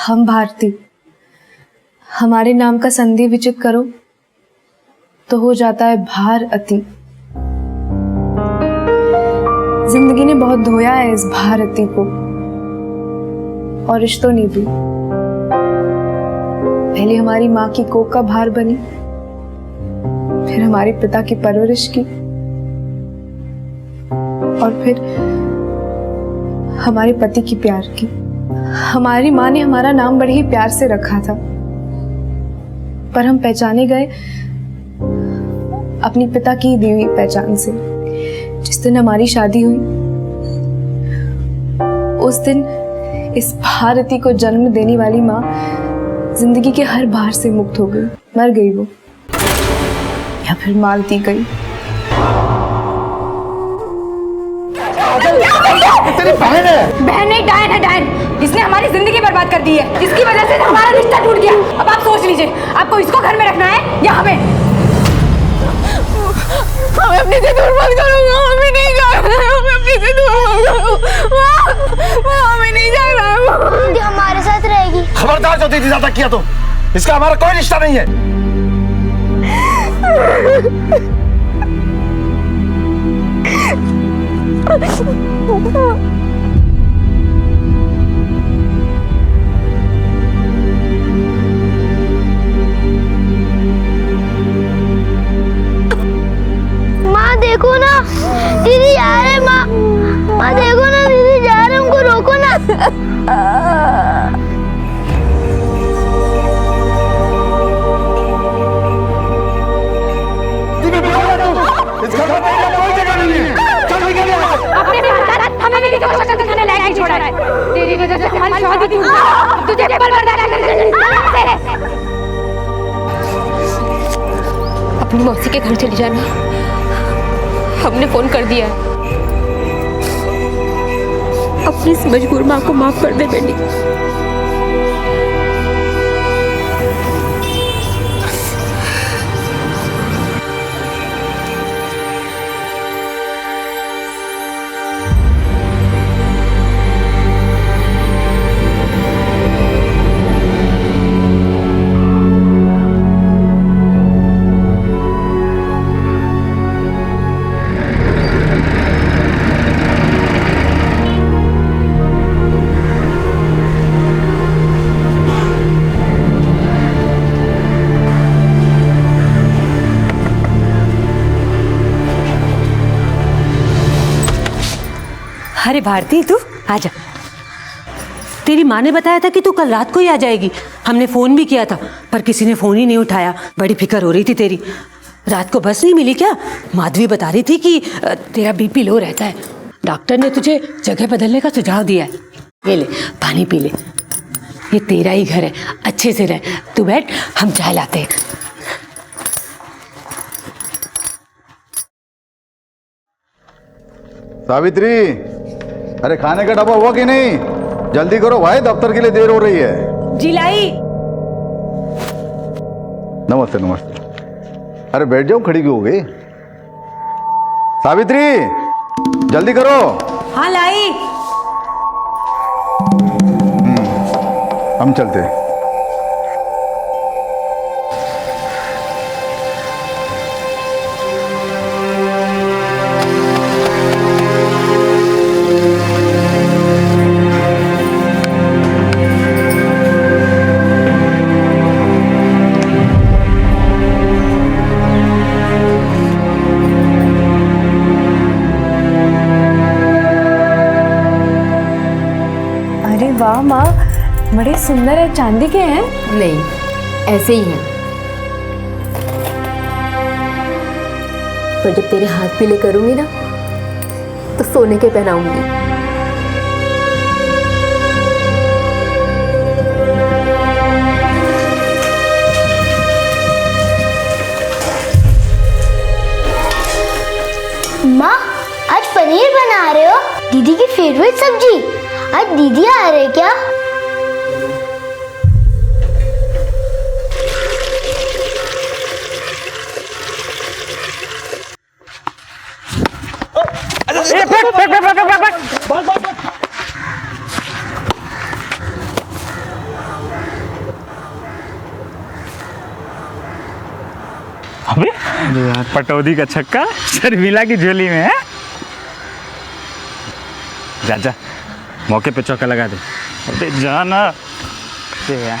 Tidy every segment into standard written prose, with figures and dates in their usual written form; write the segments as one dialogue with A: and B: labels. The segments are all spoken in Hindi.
A: हम भारती, हमारे नाम का संधि विचित करो तो हो जाता है भार अति। जिंदगी ने बहुत धोया है इस भारती को और रिश्तों ने भी। पहले हमारी माँ की कोख का भार बनी, फिर हमारे पिता की परवरिश की, और फिर हमारे पति की प्यार की। हमारी माँ ने हमारा नाम बड़े ही प्यार से रखा था, पर हम पहचाने गए अपनी पिता की दी हुई पहचान से। जिस दिन हमारी शादी हुई उस दिन इस भारती को जन्म देने वाली माँ जिंदगी के हर भार से मुक्त हो गई। मर गई वो, या फिर मार दी गई।
B: तेरी बहन है।
C: बहन नहीं, डायन है, डायन। इसने हमारी जिंदगी बर्बाद कर दी है, जिसकी वजह से हमारा रिश्ता टूट गया। अब आप सोच लीजिए, आपको इसको घर में रखना है या हमें? हमें अपने से दूर मत करो, हमें नहीं जाना है, हमें अपने से दूर मत करो, हमें नहीं जाना है।
D: दीदी हमारे साथ रहेगी।
B: खबरदार जो दीदी ज्यादा किया तो इसका हमारा कोई रिश्ता नहीं है।
D: माँ देखो ना, दीदी जा रहे। माँ माँ देखो ना, दीदी जा रहे, उनको रोको ना।
B: इस घर में कोई जगह नहीं है। चल निकल यहाँ से।
C: अपने साथ हमें भी किसी को शक्ल दिखाने लायक नहीं छोड़ा है। तेरी वजह से हमारी शादी टूट गई। तुझे पल बर्दाश्त नहीं कर। अपनी मौसी के घर चली जाना, हमने फोन कर दिया है। अपनी इस मजबूर माँ को माफ कर दे बेटी।
E: अरे भारती, तू आजा। तेरी माँ ने बताया था कि तू कल रात को ही आ जाएगी। हमने फोन भी किया था पर किसी ने फोन ही नहीं उठाया। बड़ी फिक्र हो रही थी तेरी। रात को बस नहीं मिली क्या? माधवी बता रही थी कि तेरा बीपी लो रहता है। डॉक्टर ने तुझे जगह बदलने का सुझाव दिया है। ये ले पानी पी ले, ये तेरा ही घर है, अच्छे से रह। तू बैठ, हम चाय लाते हैं।
F: सावित्री, अरे खाने का डब्बा हुआ कि नहीं? जल्दी करो भाई, दफ्तर के लिए देर हो रही है।
E: जी लाई।
F: नमस्ते नमस्ते। अरे बैठ जाओ, खड़ी क्यों हो गई? सावित्री जल्दी करो।
E: हाँ लाई।
F: हम चलते हैं।
A: वाह माँ, बड़े सुंदर है। चांदी के हैं?
C: नहीं, ऐसे ही हैं। पर जब तेरे हाथ पीले करूंगी ना तो सोने के पहनाऊंगी।
D: माँ आज पनीर बना रहे हो? दीदी की फेवरेट सब्जी। आज दीदी आ रहे क्या?
G: पटौदी का छक्का शर्मिला की झोली में है। जा जा, मौके पे चौका लगा दे। अबे जाना यार।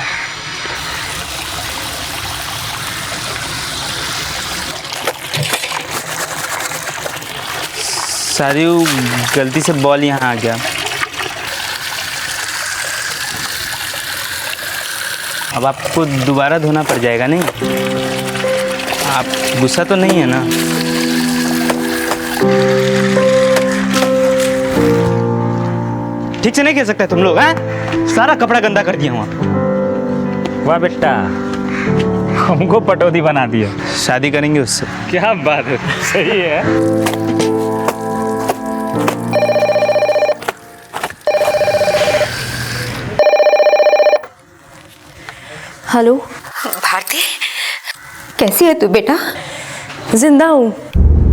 H: सारियो गलती से बॉल यहाँ आ गया। अब आपको दोबारा धोना पड़ जाएगा। नहीं, आप गुस्सा तो नहीं है ना? ठीक से नहीं कह सकते तुम लोग, हैं? सारा कपड़ा गंदा कर दिया वहाँ।
G: वाह बेटा, हमको पटौदी बना दिया।
H: शादी करेंगे उससे।
G: क्या बात है, सही है।
A: हेलो
E: भारती,
A: कैसी है तू बेटा? जिंदा हूँ,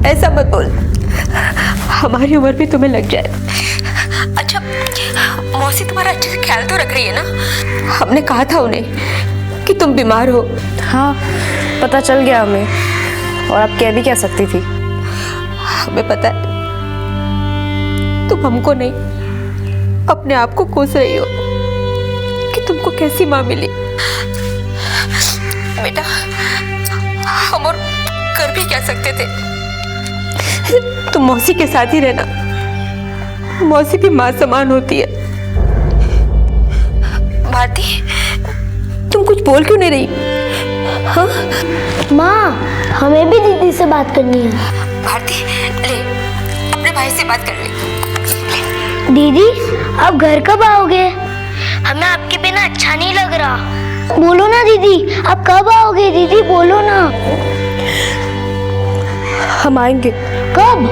A: ऐसा मत बोल, हमारी उम्र भी तुम्हें लग जाए।
E: अच्छा मौसी तुम्हारा अच्छे से ख्याल तो रख रही है ना?
A: हमने कहा था उन्हें कि तुम बीमार हो। हाँ, पता चल गया हमें, और अब कह भी क्या सकती थी। हमें पता है तुम हमको नहीं, अपने आप को कोस रही हो कि तुमको कैसी माँ मिली।
E: बेटा हम और कर भी क्या सकते थे?
A: तुम मौसी के साथ ही रहना, मौसी भी माँ समान होती है।
E: भारती,
A: तुम कुछ बोल क्यों नहीं रही? हाँ
D: माँ, हमें भी दीदी से बात करनी है।
E: भारती ले, अपने भाई से बात कर ले।
D: दीदी, आप घर कब आओगे? हमें आपके बिना अच्छा नहीं लग रहा। बोलो ना दीदी, आप कब आओगे? दीदी बोलो ना।
A: हम आएंगे।
D: कब?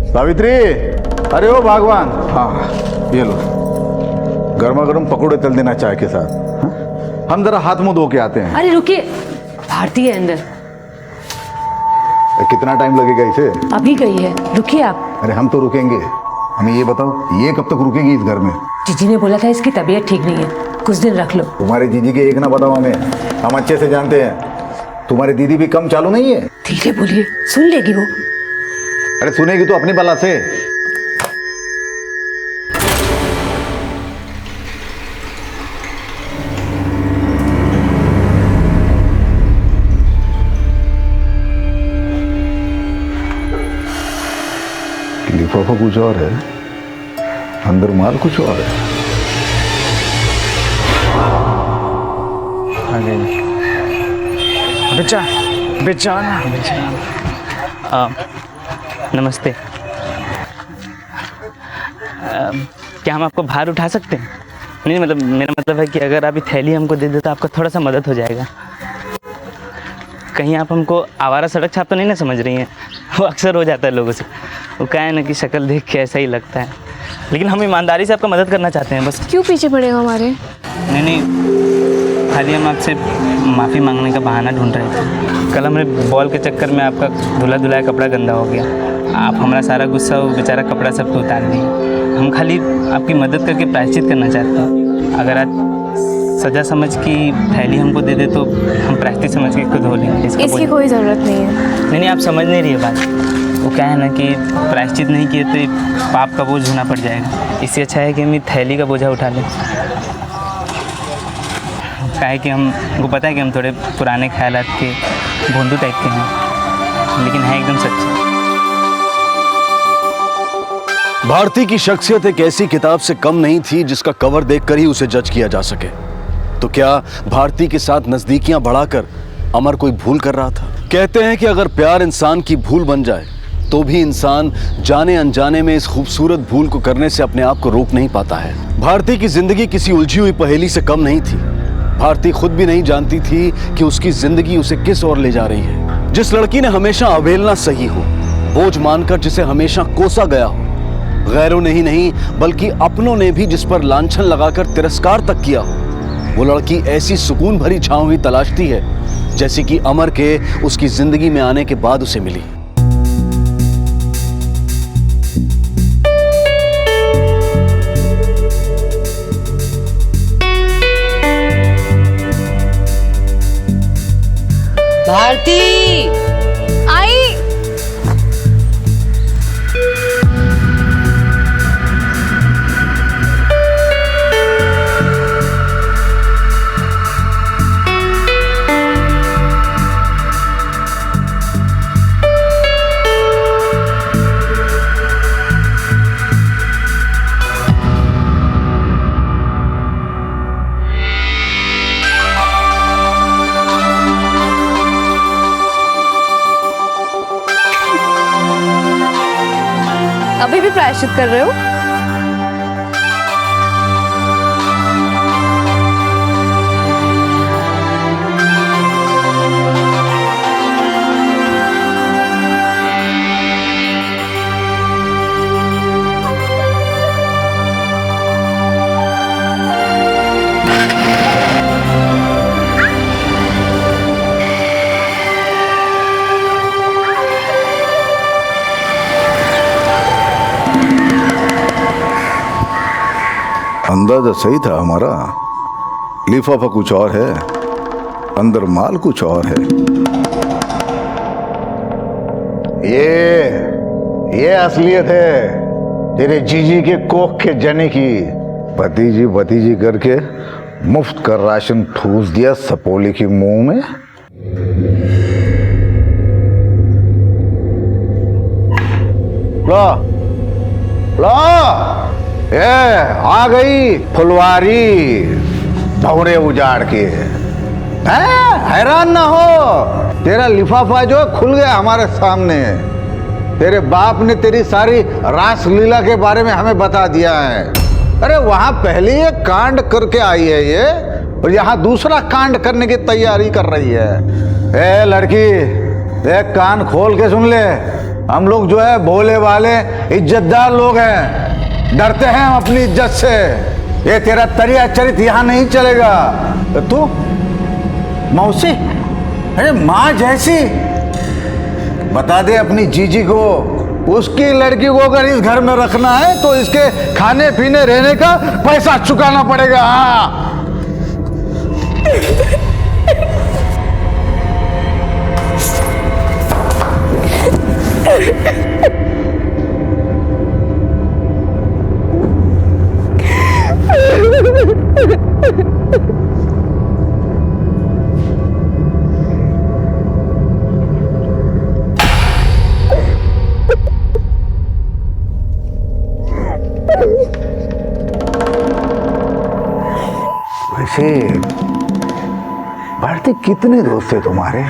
F: सावित्री, अरे ओ भगवान, हाँ ये लो, गर्मा गर्म पकौड़े तल देना चाय के साथ। हाँ? हम जरा हाथ मुंह धो के आते हैं।
E: अरे रुकिए, भारती है अंदर।
F: कितना टाइम लगेगा इसे?
E: अभी गई है, रुकिए आप।
F: अरे हम तो रुकेंगे, हमें ये बताओ, ये कब तक रुकेगी इस घर में?
E: जीजी ने बोला था इसकी तबीयत ठीक नहीं है, कुछ दिन रख लो।
F: तुम्हारे जीजी के एक ना बताओ हमें, हम अच्छे से जानते हैं। तुम्हारी दीदी भी कम चालू नहीं है।
E: धीरे बोलिए, सुन लेगी वो।
F: अरे सुनेगी तो अपनी बला से। लिफाफा कुछ और है, अंदर माल कुछ और है।
G: आ गई। बेचा बेचाना
H: नमस्ते। क्या हम आपको भार उठा सकते हैं? नहीं, मतलब मेरा मतलब है कि अगर आप ये थैली हमको दे दे तो आपका थोड़ा सा मदद हो जाएगा। कहीं आप हमको आवारा सड़क छाप तो नहीं ना समझ रही हैं? वो अक्सर हो जाता है लोगों से। वो क्या है ना कि शक्ल देख के ऐसा ही लगता है, लेकिन हम ईमानदारी से आपका मदद करना चाहते हैं बस।
A: क्यों पीछे पड़ेगा हमारे?
H: नहीं, खाली हम आपसे माफ़ी मांगने का बहाना ढूंढ रहे थे। कल हमारे बॉल के चक्कर में आपका धुला धुलाया कपड़ा गंदा हो गया। आप हमारा सारा गुस्सा, वो बेचारा कपड़ा सब तो उतार दिए। हम खाली आपकी मदद करके प्रायश्चित करना चाहते हैं। अगर आप सजा समझ की थैली हमको दे दे तो हम प्रायश्चित समझ के खुद धो लेंगे।
A: इसकी कोई ज़रूरत नहीं है।
H: नहीं, आप समझ नहीं रही है बात। वो क्या है ना कि प्रायश्चित नहीं किए तो पाप का बोझ होना पड़ जाएगा। इससे अच्छा है कि हम थैली का बोझा उठा लें। क्या है कि हमको पता है कि हम थोड़े पुराने ख्यालात के भोंदू टाइप के हैं, लेकिन है एकदम सच्चे।
I: भारती की शख्सियत एक ऐसी किताब से कम नहीं थी जिसका कवर देखकर ही उसे जज किया जा सके। तो क्या भारती के साथ नजदीकियां बढ़ाकर अमर कोई भूल कर रहा था? कहते हैं कि अगर प्यार इंसान की भूल बन जाए तो भी इंसान जाने अनजाने में इस खूबसूरत भूल को करने से अपने आप को रोक नहीं पाता है। भारती की जिंदगी किसी उलझी हुई पहेली से कम नहीं थी। भारती खुद भी नहीं जानती थी कि उसकी जिंदगी उसे किस ओर ले जा रही है। जिस लड़की ने हमेशा अवहेलना सही हो, बोझ मानकर जिसे हमेशा कोसा गया हो, गैरों ने ही नहीं बल्कि अपनों ने भी जिस पर लांछन लगाकर तिरस्कार तक किया हो, वो लड़की ऐसी सुकून भरी छांव ही तलाशती है जैसी कि अमर के उसकी जिंदगी में आने के बाद उसे मिली।
A: भारती आई। अभी भी प्रायश्चित कर रहे हो?
F: अंदाजा सही था हमारा। लिफाफा कुछ और है, अंदर माल कुछ और है। ये असलियत है तेरे जीजी के कोख के जने की। भतीजी करके मुफ्त का राशन ठूस दिया सपोली के मुंह में। लो ए आ गई फुलवारी भौरे उजाड़ के। हैरान ना हो, तेरा लिफाफा जो खुल गया हमारे सामने। तेरे बाप ने तेरी सारी रासलीला के बारे में हमें बता दिया है। अरे वहां पहले ये कांड करके आई है ये, और यहाँ दूसरा कांड करने की तैयारी कर रही है। ए लड़की, एक कान खोल के सुन ले। हम लोग जो है भोले वाले इज्जतदार लोग हैं, डरते हैं हम अपनी इज्जत से। ये तेरा तरिया चरित यहाँ नहीं चलेगा। तो तू मौसी, अरे माँ जैसी, बता दे अपनी जीजी को, उसकी लड़की को अगर इस घर में रखना है तो इसके खाने पीने रहने का पैसा चुकाना पड़ेगा। हाँ वैसे भारती, कितने दोस्त थे तुम्हारे?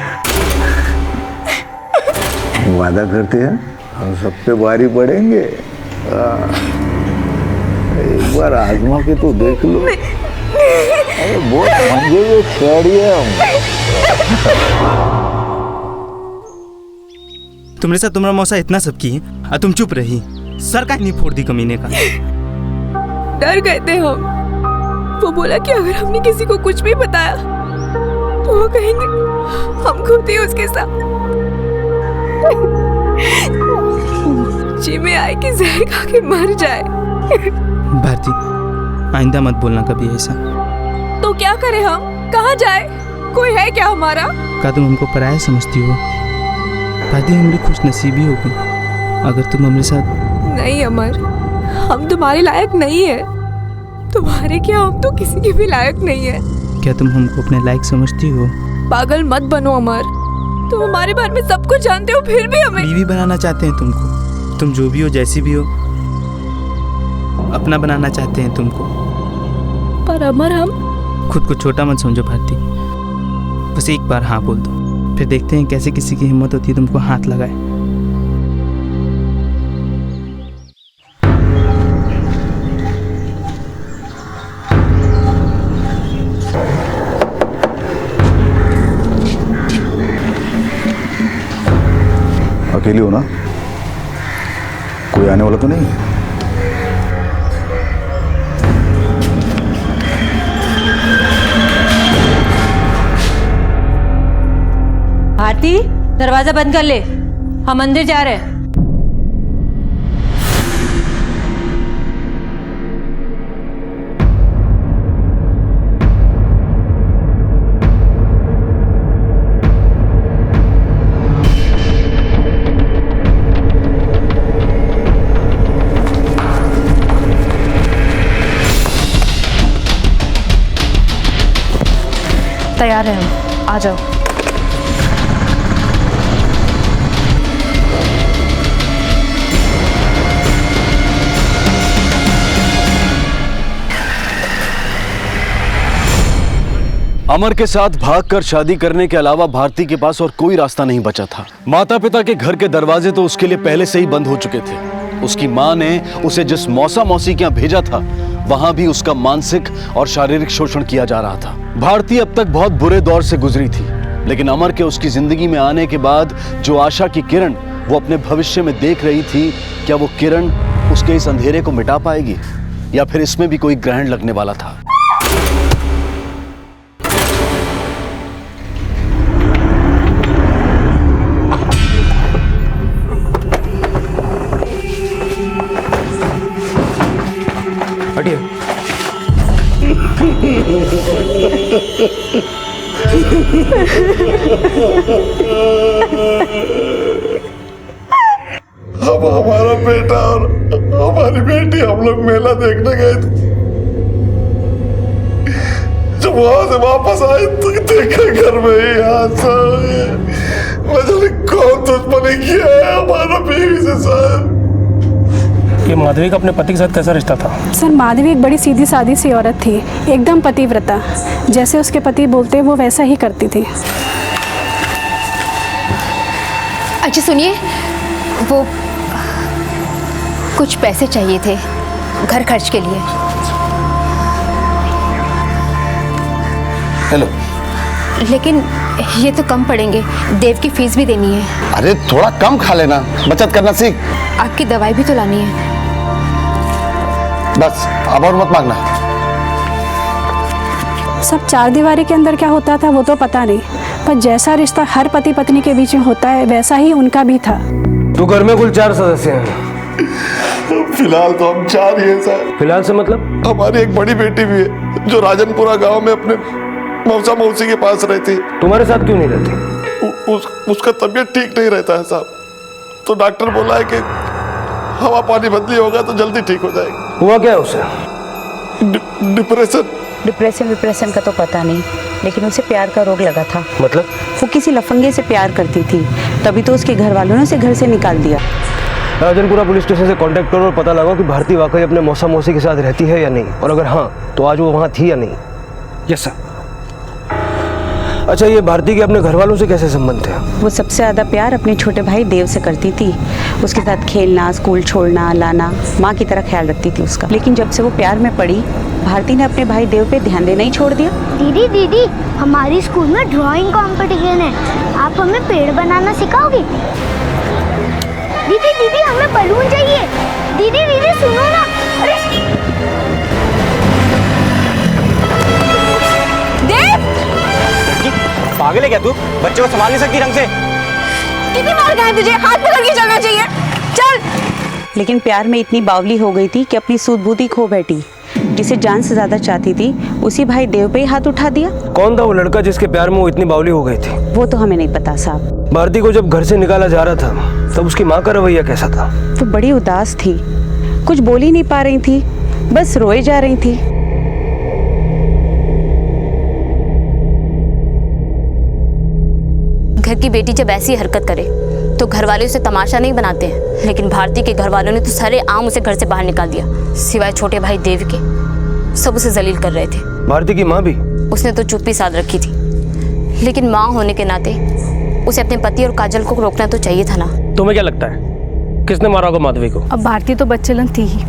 F: वादा करते हैं हम सब पे बारी पड़ेंगे। एक बार आजमा के तो देख लो। अरे बहुत मंजे ये खड़ी है हम।
H: तुम्हारे साथ तुम्हारा मौसा इतना सब की और तुम चुप रही। सर का नहीं फोड़ दी कमीने का।
A: डर गए थे हम। वो बोला कि अगर हमने किसी को कुछ भी बताया तो वो कहेंगे हम खुद ही उसके साथ जी में आए कि जहर खा के मर जाए।
H: भारती, आइंदा मत बोलना कभी ऐसा।
A: तो क्या करें हम? कहाँ जाए? कोई है क्या हमारा?
H: क्या तुम हमको पराया समझती हो? भारती, हमारी खुश नसीबी होगी अगर तुम हमारे साथ।
A: नहीं अमर, हम तुम्हारे लायक नहीं है। तुम्हारे क्या, हम तो किसी के भी लायक नहीं है।
H: क्या तुम हमको अपने लायक समझती हो?
A: पागल मत बनो अमर, तुम हमारे बारे में सब कुछ जानते हो फिर भी हमें।
H: बीवी बनाना चाहते हैं तुमको। तुम जो भी हो, जैसी भी हो, अपना बनाना चाहते हैं तुमको।
A: पर अमर, हम
H: खुद को छोटा मत समझो भारती। बस एक बार हाँ बोल दो, फिर देखते हैं कैसे किसी की हिम्मत होती है तुमको हाथ लगाए।
F: अकेली हो ना? कोई आने वाला तो नहीं?
E: भारती, दरवाजा बंद कर ले, हम मंदिर जा रहे हैं।
C: तैयार है हम, आ जाओ।
I: अमर के साथ भागकर शादी करने के अलावा भारती के पास और कोई रास्ता नहीं बचा था। माता पिता के घर के दरवाजे तो उसके लिए पहले से ही बंद हो चुके थे। उसकी माँ ने उसे जिस मौसा मौसी के यहाँ भेजा था, वहां भी उसका मानसिक और शारीरिक शोषण किया जा रहा था। भारती अब तक बहुत बुरे दौर से गुजरी थी, लेकिन अमर के उसकी जिंदगी में आने के बाद जो आशा की किरण वो अपने भविष्य में देख रही थी, क्या वो किरण उसके इस अंधेरे को मिटा पाएगी या फिर इसमें भी कोई ग्रहण लगने वाला था?
B: अब हमारा बेटा और हमारी बेटी हम लोग मेला देखने गए थे। जब वहां से वापस आए तो देखा घर में ही हादसा हो गया। मुझे कौन दुश्मनी किया है हमारा बीवी से साहब।
J: ये माधवी का अपने पति के साथ कैसा रिश्ता था?
K: सर, माधवी एक बड़ी सीधी सादी सी औरत थी, एकदम पतिव्रता। जैसे उसके पति बोलते वो वैसा ही करती थी।
A: अच्छा सुनिए, वो कुछ पैसे चाहिए थे घर खर्च के लिए।
B: हेलो।
A: लेकिन ये तो कम पड़ेंगे, देव की फीस भी देनी है।
B: अरे थोड़ा कम खा लेना, बचत करना सीख।
A: आपकी दवाई भी तो लानी है।
B: बस अब और मत मांगना।
K: सब चार दीवारी के अंदर क्या होता था वो तो पता नहीं, पर जैसा रिश्ता हर पति पत्नी के बीच में होता है वैसा ही उनका भी था।
J: तो घर में कुल 4 सदस्य हैं।
B: फिलहाल तो हम 4 ही हैं सर।
J: फिलहाल से मतलब?
B: हमारी एक बड़ी बेटी भी है जो राजनपुरा गांव में अपने मौसा मौसी के पास रहती।
J: तुम्हारे साथ क्यों नहीं रहती?
B: उसका तबीयत ठीक नहीं रहता है साहब, तो डॉक्टर बोला है कि हवा पानी बदली होगा तो जल्दी ठीक हो जाएगी।
J: हुआ क्या है उसे?
L: डिप्रेशन का तो पता नहीं, लेकिन उसे प्यार का रोग लगा था।
J: मतलब?
L: वो किसी लफंगे से प्यार करती थी, तभी तो उसके घर वालों ने उसे घर से निकाल दिया।
J: राजनपुरा पुलिस स्टेशन से कांटेक्ट करो और पता लगाओ कि भारती वाकई अपने मौसा मौसी के साथ रहती है या नहीं, और अगर हाँ तो आज वो वहाँ थी या नहीं। Yes sir. अच्छा, ये भारती के अपने घर वालों से कैसे संबंध थे?
L: वो सबसे ज़्यादा प्यार अपने छोटे भाई देव से करती थी। उसके साथ खेलना, स्कूल छोड़ना, लाना, माँ की तरह ख्याल रखती थी उसका। लेकिन जब से वो प्यार में पड़ी, भारती ने अपने भाई देव पे ध्यान देना ही छोड़ दिया।
D: दीदी हमारी स्कूल में ड्राइंग कंपटीशन है, आप हमें पेड़ बनाना सिखाओगी? दीदी हमें बलून चाहिए। दीदी सुनो ना। अरे
H: पागल है क्या तू? बच्चे को संभाल नहीं सकती ढंग से?
C: कितनी मार गए तुझे? हाथ पकड़ के चलना चाहिए। चल।
L: लेकिन प्यार में इतनी बावली हो गई थी कि अपनी सूझबूझ खो बैठी। जिसे जान से ज्यादा चाहती थी, उसी भाई देव पे ही हाथ उठा दिया।
J: कौन था वो लड़का जिसके प्यार में वो इतनी बावली हो गई थी?
L: वो तो हमें नहीं पता साहब।
J: भारती को जब घर से निकाला जा रहा था तब उसकी माँ का रवैया कैसा था?
L: वो बड़ी उदास थी, कुछ बोल ही नहीं पा रही थी, बस रोए जा रही थी।
A: घर की बेटी जब ऐसी हरकत करे तो घर वाले उसे तमाशा नहीं बनाते हैं, लेकिन भारती के घर वालों ने तो सारे आम उसे घर से बाहर निकाल दिया, सिवाय छोटे भाई देव के। सब उसे जलील कर रहे थे।
J: भारती की माँ भी? उसने
A: तो चुप्पी साध रखी थी, लेकिन माँ होने के नाते उसे अपने पति और काजल को रोकना तो चाहिए था ना।
J: तुम्हें क्या लगता है किसने मारा होगा माधवी को?
K: अब भारती तो बच्चेलन थी ही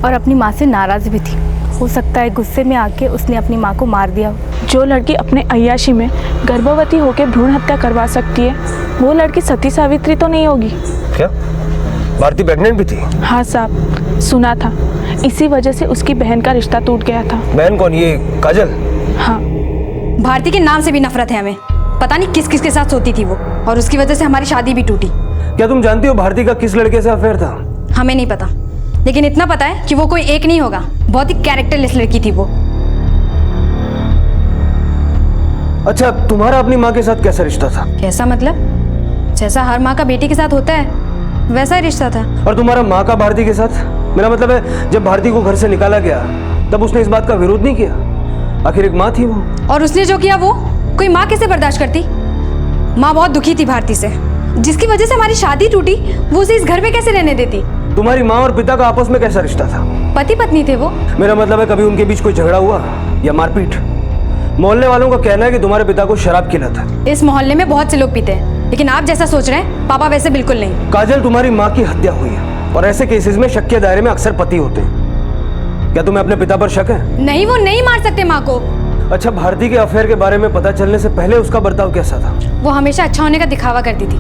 K: और अपनी माँ से नाराज भी थी। हो सकता है गुस्से में आके उसने अपनी माँ को मार दिया।
M: जो लड़की अपने अय्याशी में गर्भवती होकर भ्रूण हत्या करवा सकती है, वो लड़की सती सावित्री तो नहीं होगी।
J: क्या भारती प्रेग्नेंट भी थी?
M: हाँ साहब, सुना था। इसी वजह से उसकी बहन का रिश्ता टूट गया था।
J: बहन कौन? ये काजल?
M: हाँ।
C: भारती के नाम से भी नफरत है हमें। पता नहीं किस किस के साथ सोती थी वो, और उसकी वजह से हमारी शादी भी टूटी।
J: क्या तुम जानती हो भारती का किस लड़के से अफेयर था?
C: हमें नहीं पता, लेकिन इतना पता है कि वो कोई एक नहीं होगा। बहुत ही कैरेक्टरलेस लड़की थी वो।
J: अच्छा, तुम्हारा अपनी माँ के साथ कैसा रिश्ता था?
C: कैसा मतलब? जैसा हर माँ का बेटी के साथ होता है वैसा ही रिश्ता था।
J: और तुम्हारा माँ का भारती के साथ? मेरा मतलब है, जब भारती को घर से निकाला गया तब उसने इस बात का विरोध नहीं किया? आखिर एक माँ थी वो।
C: और उसने जो किया वो कोई माँ कैसे बर्दाश्त करती? माँ बहुत दुखी थी भारती से, जिसकी वजह से हमारी शादी टूटी। वो उसे इस घर में कैसे रहने देती?
J: तुम्हारी माँ और पिता का आपस में कैसा रिश्ता था?
C: पति पत्नी थे वो।
J: मेरा मतलब है कभी उनके बीच कोई झगड़ा हुआ या मारपीट? मोहल्ले वालों का कहना है कि तुम्हारे पिता को शराब की लत है।
C: इस मोहल्ले में बहुत से लोग पीते हैं, लेकिन आप जैसा सोच रहे हैं पापा वैसे बिल्कुल नहीं।
J: काजल, तुम्हारी माँ की हत्या हुई है और ऐसे केसेस में शक के दायरे में अक्सर पति होते हैं। क्या तुम्हें अपने पिता पर शक है?
C: नहीं, वो नहीं मार सकते माँ को।
J: अच्छा, भारती के अफेयर के बारे में पता चलने से पहले उसका बर्ताव कैसा था?
C: वो हमेशा अच्छा होने का दिखावा करती थी।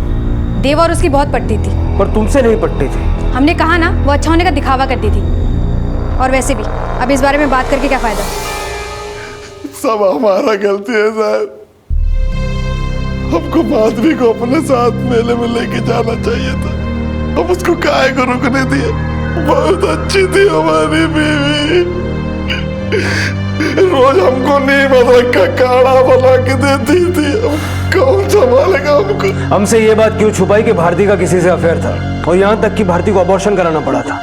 C: देव और उसकी बहुत पटती थी।
J: पर तुमसे नहीं पटती थी।
C: हमने कहा ना, वो अच्छा होने का दिखावा करती थी। और वैसे भी अब इस बारे में बात करके क्या फायदा?
B: सब हमारा गलती है साहब। हमको माधवी को अपने साथ मेले में लेके जाना चाहिए था। हम उसको काहे को रुकने दिए? बहुत अच्छी थी हमारी बीवी। रोज हमको नीम अदरक का काढ़ा बना के देती थी। कौन संभालेगा हमको?
J: हमसे ये बात क्यों छुपाई कि भारती का किसी से अफेयर था, और यहाँ तक कि भारती को अबॉर्शन कराना पड़ा था,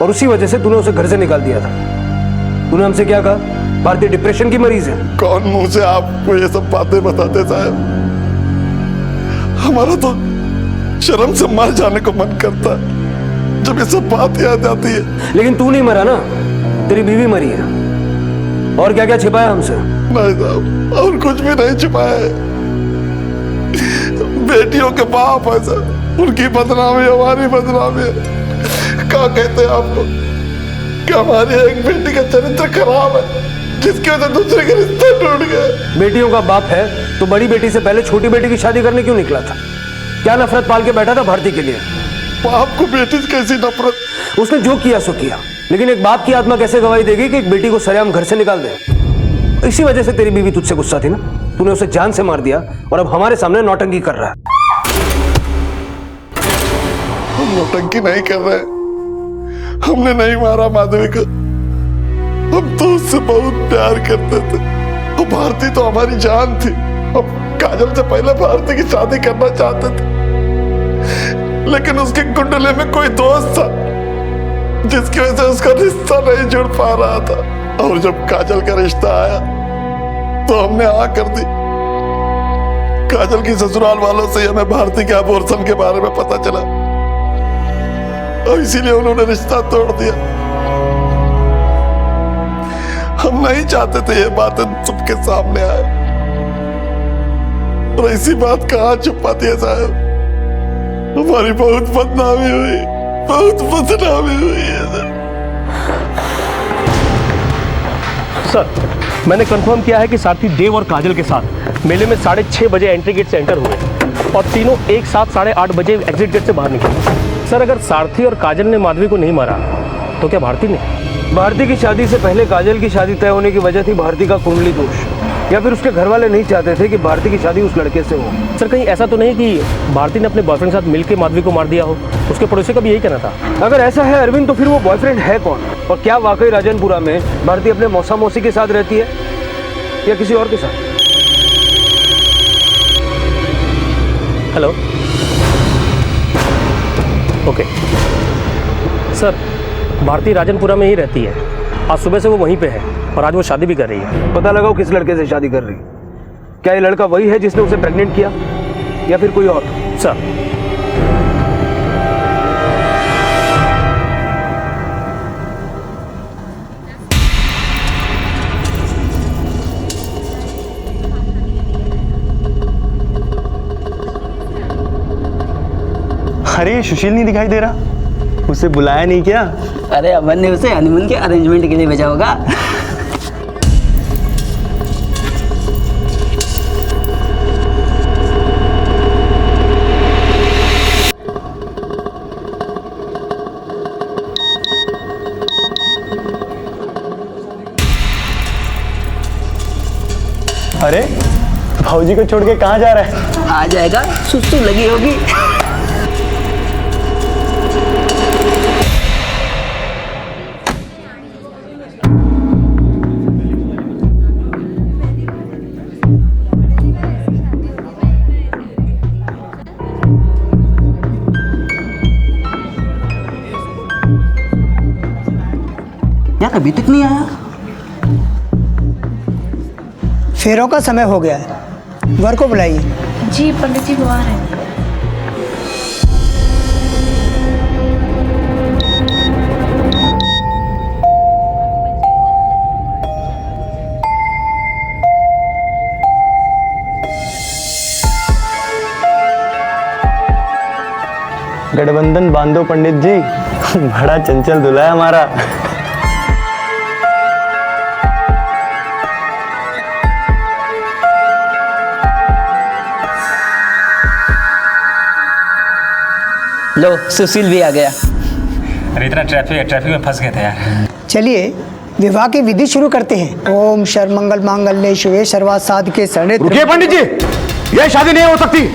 J: और उसी वजह से तूने उसे घर से निकाल दिया था। तूने हमसे क्या कहा? भारती डिप्रेशन की मरीज है।
B: कौन मुंह से आपको ये सब बातें बताते साहब? हमारा तो शर्म से मर जाने को मन करता है जब ये सब बात याद आती है।
J: लेकिन तू नहीं मरा ना, तेरी बीवी मरी है। और क्या क्या छिपाया हमसे?
B: नहीं साहब, और कुछ भी नहीं छिपाया है। बेटियों के बाप है सर, उनकी बदनामी हमारी बदनामी है। क्या कहते हैं आपको कि हमारी एक बेटी का चरित्र खराब है, जिसकी वजह से दूसरे के रिश्ते टूट गए।
J: बेटियों का बाप है तो बड़ी बेटी से पहले छोटी बेटी की शादी करने क्यों निकला था? क्या नफरत पाल के बैठा था भारती के लिए?
B: बाप को बेटी से कैसी नफरत?
J: उसने जो किया सो किया, लेकिन एक बाप की आत्मा कैसे गवाही देगी कि एक बेटी को सरेआम घर से निकाल दे? इसी वजह से तेरी बीवी तुझसे गुस्सा थी ना। तूने उसे जान से मार दिया और अब हमारे सामने नौटंकी कर रहा है।
B: हम नौटंकी नहीं कर रहे, हमने नहीं मारा माधवी को। हम तो उससे बहुत प्यार करते थे। तो भारती तो हमारी जान थी। हम काजल से पहले भारती की शादी करना चाहते थे, लेकिन उसके कुंडले में कोई दोस्त था जिसकी वजह से उसका रिश्ता नहीं जुड़ पा रहा था। और जब काजल का रिश्ता आया तो हमने हाँ कर दी। काजल की ससुराल वालों से हमें भारती के अबॉर्शन के बारे में पता चला और इसीलिए उन्होंने रिश्ता तोड़ दिया। हम नहीं चाहते थे ये बातें सबके सामने आए, और ऐसी बात कहाँ छुपा दिया साहब? हमारी बहुत बदनामी हुई, बहुत बदनामी हुई है
N: सर। मैंने कंफर्म किया है कि सारथी देव और काजल के साथ मेले में 6:30 बजे एंट्री गेट से एंटर हुए और तीनों एक साथ 8:30 बजे एग्जिट गेट से बाहर निकले। सर, अगर सारथी और काजल ने माधवी को नहीं मारा तो क्या भारती ने?
J: भारती की शादी से पहले काजल की शादी तय होने की वजह थी भारती का कुंडली दोष, या फिर उसके घर वाले नहीं चाहते थे कि भारती की शादी उस लड़के से हो।
N: सर, कहीं ऐसा तो नहीं कि भारती ने अपने बॉयफ्रेंड के साथ मिलकर माधवी को मार दिया हो? उसके पड़ोसी का भी यही कहना था।
J: अगर ऐसा है अरविंद, तो फिर वो बॉयफ्रेंड है कौन? और क्या वाकई राजनपुरा में भारती अपने मौसा मौसी के साथ रहती है या किसी और के साथ?
N: Hello, okay sir, Bharti Rajanpura में ही रहती है। आज सुबह से वो वहीं पे है और आज वो शादी भी कर रही है।
J: पता लगाओ किस लड़के से शादी कर रही है। क्या ये लड़का वही है जिसने उसे प्रेग्नेंट किया या फिर कोई और?
N: सर,
H: अरे सुशील नहीं दिखाई दे रहा, उसे बुलाया नहीं क्या?
O: अरे अमन ने उसे हनीमून के अरेंजमेंट के लिए भेजा होगा।
H: अरे भाऊजी को छोड़ के कहाँ जा रहा है?
O: आ जाएगा, सुस्तू लगी होगी। यार अभी तक नहीं आया।
P: फेरों का समय हो गया है, वर को बुलाइए।
M: जी पंडित जी वो आ रहे हैं।
J: गठबंधन बांधो पंडित जी, बड़ा चंचल दूल्हा है हमारा।
O: लो सुशील भी आ गया।
H: अरे इतना ट्रैफिक में फंस गए थे यार।
P: चलिए विवाह की विधि शुरू करते हैं। ओम सर्वमंगल मांगल्ये शिवे सर्वार्थ साधके शरणे।
I: रुकिए पंडित जी, यह शादी नहीं हो सकती।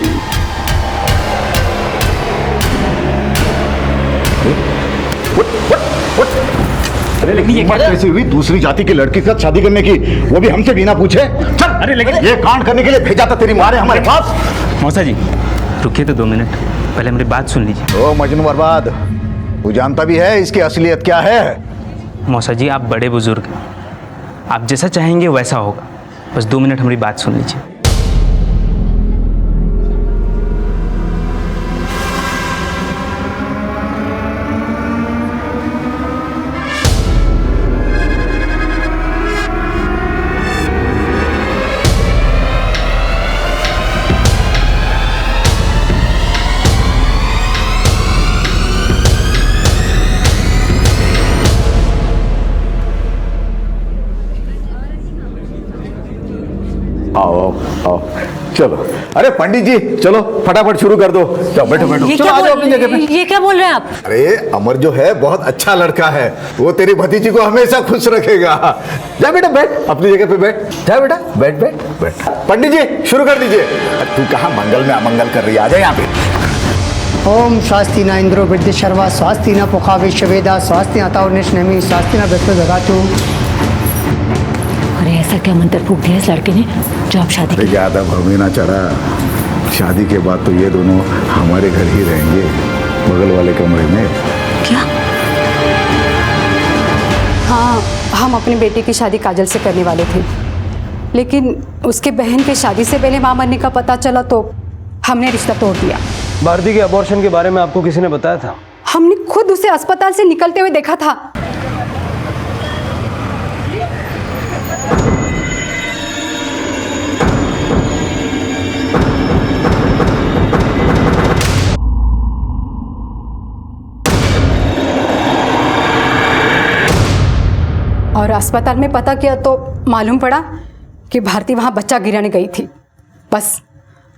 I: कैसी हुई दूसरी जाति की लड़की के साथ शादी करने की, वो भी हमसे बिना पूछे? चल। अरे लेकिन ये कांड करने के लिए भेजा था तेरी माँ ने हमारे पास।
H: मौसा जी रुकिए तो 2 मिनट, पहले मेरी बात सुन लीजिए।
F: ओ मजनू बर्बाद, तू जानता भी है इसकी असलियत क्या है?
H: मौसा जी आप बड़े बुजुर्ग हैं, आप जैसा चाहेंगे वैसा होगा, बस 2 मिनट हमारी बात सुन लीजिए।
F: आओ चलो। अरे पंडित जी चलो फटाफट शुरू कर दो। चलो बैठो बैठो, चलो आ जाओ अपनी जगह पे।
E: ये क्या बोल रहे हैं आप?
F: अरे अमर जो है बहुत अच्छा लड़का है, वो तेरी भतीजी को हमेशा खुश रखेगा। जा बेटा बैठ, अपनी जगह पे बैठ। जा बेटा बैठ बैठ बैठ। पंडित जी शुरू कर दीजिए। तू कहाँ मंगल में अमंगल कर रही है, आ जा यहाँ पे।
P: ओम स्वास्ति न इंद्रो वृद्धि शर्वा स्वास्ति न पुखा विश्ववेदा स्वास्ति अताव निष्णमी स्वास्ति न बृहस्पति दगातु।
E: अरे ऐसा क्या मंत्र फूक दिया इस लड़के ने जो आप शादी की?
F: ज्यादा भूमि ना चढ़ा, शादी के बाद तो ये दोनों हमारे घर ही रहेंगे, बगल वाले कमरे में।
E: क्या?
K: हाँ, हम अपनी बेटी की शादी काजल से करने वाले थे, लेकिन उसके बहन के शादी से पहले मां मरने का पता चला तो हमने रिश्ता तोड़ दिया।
J: भारती के अबॉर्शन के बारे में आपको किसी ने बताया था?
K: हमने खुद उसे अस्पताल से निकलते हुए देखा था। और अस्पताल में पता किया तो मालूम पड़ा कि भारती वहां बच्चा गिराने गई थी। बस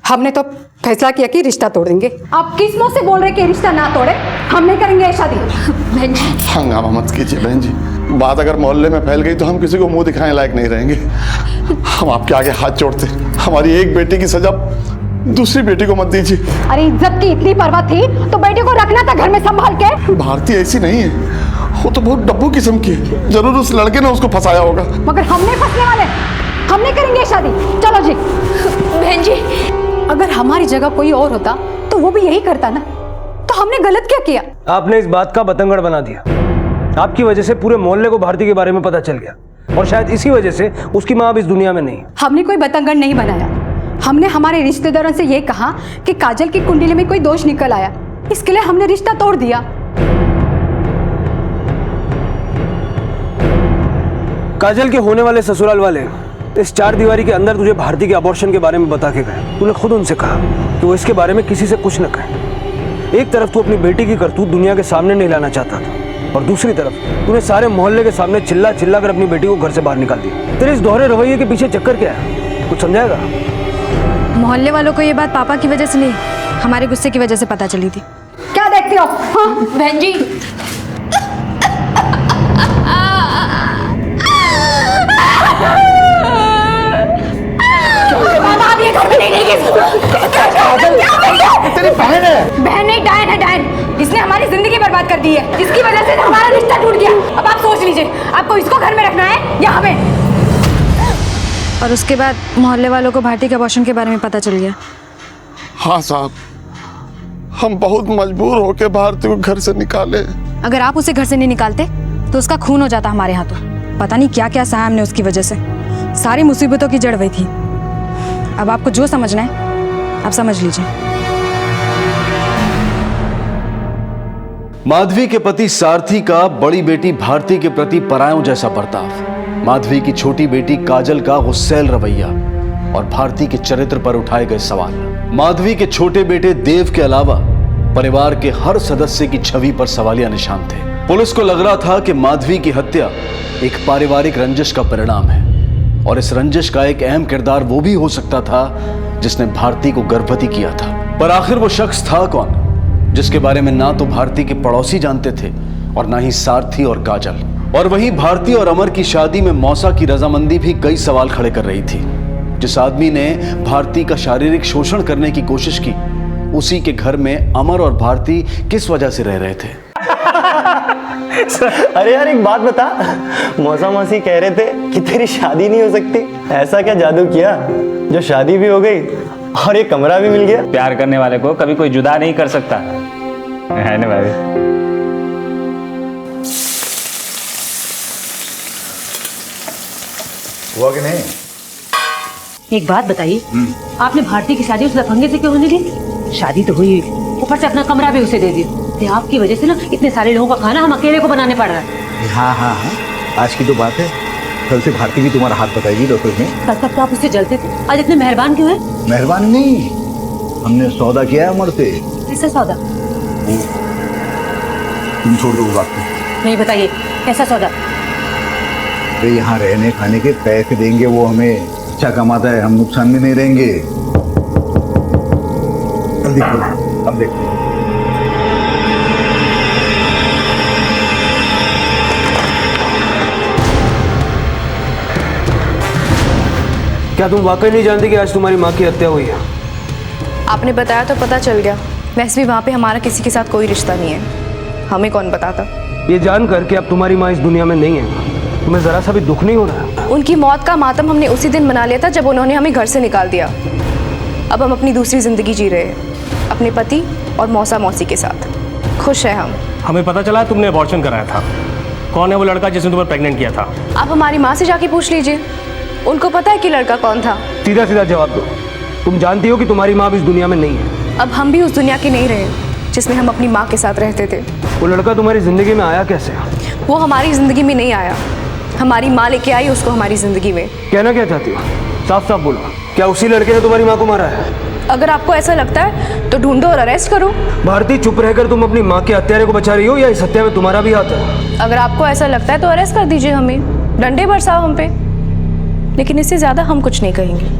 K: हमने तो फैसला किया कि रिश्ता तोड़ देंगे। आप किस मुंह से बोल रहे कि रिश्ता ना तोड़े? हम नहीं करेंगे ये शादी। बहन जी
B: हंगामा मत कीजिए बहन जी, बात अगर मोहल्ले में फैल गई तो हम किसी को मुंह दिखाने लायक नहीं रहेंगे। हम आपके आगे हाथ जोड़ते, हमारी एक बेटी की सजा दूसरी बेटी को मत दीजिए।
K: अरे इज्जत की इतनी परवाह थी तो बेटी को रखना था घर में संभाल के।
B: भारती ऐसी नहीं है, वो तो बहुत डब्बू किस्म की है, जरूर उस लड़के ने उसको फंसाया होगा।
K: मगर हमने फंसने वाले, हम नहीं करेंगे शादी। चलो जी। बहन जी अगर हमारी जगह कोई और होता तो वो भी यही करता ना, तो हमने गलत क्या किया?
J: आपने इस बात का बतंगड़ बना दिया। आपकी वजह से पूरे मोहल्ले को भारती के बारे में पता चल गया, और शायद इसी वजह से उसकी माँ अब इस दुनिया में नहीं।
K: हमने कोई बतंगड़ नहीं बनाया, हमने हमारे रिश्तेदारों से ये कहा कि काजल की कुंडली में कोई दोष निकल आया, इसके लिए हमने रिश्ता तोड़ दिया।
J: काजल के होने वाले ससुराल वाले इस 4 दीवारी के अंदर तुझे भारती के अबॉर्शन के बारे में बता के गए। तूने खुद उनसे कहा कि वो इसके बारे में किसी से कुछ न कहे। एक तरफ तू अपनी बेटी की करतूत दुनिया के सामने नहीं लाना चाहता था, और दूसरी तरफ तूने सारे मोहल्ले के सामने चिल्ला चिल्ला कर अपनी बेटी को घर से बाहर निकाल दिया। तेरे इस दोहरे रवैये के पीछे चक्कर क्या है, कुछ समझाएगा?
C: मोहल्ले वालों को ये बात पापा की वजह से नहीं, हमारे गुस्से की वजह से पता चली थी।
K: क्या देखती हो? हाँ? बहन जी
B: तेरी बहन है।
K: बहन नहीं, डायन है, डायन। इसने हमारी जिंदगी बर्बाद कर दी है, इसकी वजह से हमारा रिश्ता टूट गया। अब आप सोच लीजिए, आपको इसको घर में रखना है या हमें?
C: और उसके बाद मोहल्ले वालों को भारती के अबॉर्शन के बारे में पता चल गया।
B: हाँ साहब, हम बहुत मजबूर होकर भारती को घर से निकाले।
C: अगर आप उसे घर से नहीं निकालते तो उसका खून हो जाता हमारे हाथों। पता नहीं क्या क्या सहा हमने उसकी वजह से। सारी मुसीबतों की जड़ वही थी। अब आपको जो समझना है आप समझ लीजिए।
I: माधवी के पति सारथी का बड़ी बेटी भारती के प्रति परायों जैसा बर्ताव, माधवी की छोटी बेटी काजल का गुस्सैल रवैया और भारती के चरित्र पर उठाए गए सवाल। माधवी के छोटे बेटे देव के अलावा परिवार के हर सदस्य की छवि पर सवालिया निशान थे। पुलिस को लग रहा था कि माधवी की हत्या एक पारिवारिक रंजिश का परिणाम है और इस रंजिश का एक अहम किरदार वो भी हो सकता था जिसने भारती को गर्भवती किया था। पर आखिर वो शख्स था कौन, जिसके बारे में ना तो भारती के पड़ोसी जानते थे और ना ही सारथी और काजल। और वहीं भारती और अमर की शादी में मौसा की रजामंदी भी कई सवाल खड़े कर रही थी। जिस आदमी ने भारती का शारीरिक शोषण करने की कोशिश की, उसी के घर में अमर और भारती किस वजह से रह रहे थे।
Q: अरे यार एक बात बता, मौसा मौसी कह रहे थे कि तेरी शादी नहीं हो सकती। ऐसा क्या जादू किया जो शादी भी हो गई और ये कमरा भी मिल गया?
G: प्यार करने वाले को कभी कोई जुदा नहीं कर सकता है ना भाभी?
F: हुआ कि नहीं?
E: एक बात बताइए, आपने भारती की शादी उस लफंगे से क्यों होने दी? शादी तो हुई, ऊपर से अपना कमरा भी उसे दे दिया। आपकी वजह से ना इतने सारे लोगों का खाना हम अकेले को बनाने पड़ रहा है।
F: हाँ हाँ हाँ, आज की तो बात है। कल से भारती भी तुम्हारा हाथ बताएगी डॉक्टर में।
E: कल तक तो आप उससे जलते थे, आज इतने मेहरबान क्यों हैं?
F: मेहरबान नहीं, हमने सौदा किया है अमर से।
E: कैसा सौदा?
F: तुम छोड़ दो बात को।
E: नहीं बताइए, कैसा सौदा?
F: अरे यहाँ रहने खाने के पैसे देंगे वो हमें, अच्छा कमाता है, हम नुकसान में नहीं रहेंगे। अब देखो
J: क्या तुम वाकई नहीं जानती कि आज तुम्हारी माँ की हत्या हुई है?
A: आपने बताया तो पता चल गया। वैसे भी वहाँ पे हमारा किसी के साथ कोई रिश्ता नहीं है, हमें कौन बताता।
J: ये जानकर कि अब तुम्हारी माँ इस दुनिया में नहीं है, तुम्हें जरा सा भी दुख नहीं हो रहा?
A: उनकी मौत का मातम हमने उसी दिन मना लिया था जब उन्होंने हमें घर से निकाल दिया। अब हम अपनी दूसरी जिंदगी जी रहे हैं अपने पति और मौसा मौसी के साथ। खुश है हम।
N: हमें पता चला तुमने अबॉर्शन कराया था। कौन है वो लड़का जिसने तुम्हें प्रेग्नेंट किया था?
A: आप हमारी माँ से जाके पूछ लीजिए, उनको पता है कि लड़का कौन था।
J: सीधा सीधा जवाब दो। तुम जानती हो कि तुम्हारी माँ भी इस दुनिया में नहीं है।
A: अब हम भी उस दुनिया के नहीं रहे जिसमें हम अपनी माँ के साथ रहते थे।
J: वो लड़का तुम्हारी जिंदगी में आया कैसे?
A: वो हमारी जिंदगी में नहीं आया, हमारी माँ लेके आई उसको हमारी जिंदगी में।
J: कहना क्या चाहती हो? साफ साफ बोलो, क्या उसी लड़के ने तुम्हारी माँ को मारा है?
A: अगर आपको ऐसा लगता है तो ढूंढो और अरेस्ट करो।
J: भारती, चुप रहकर तुम अपनी माँ के हत्यारे को बचा रही हो या इस हत्या में तुम्हारा भी हाथ है?
A: अगर आपको ऐसा लगता है तो अरेस्ट कर दीजिए, हमें डंडे बरसाओ हम पे, लेकिन इससे ज्यादा हम कुछ नहीं कहेंगे।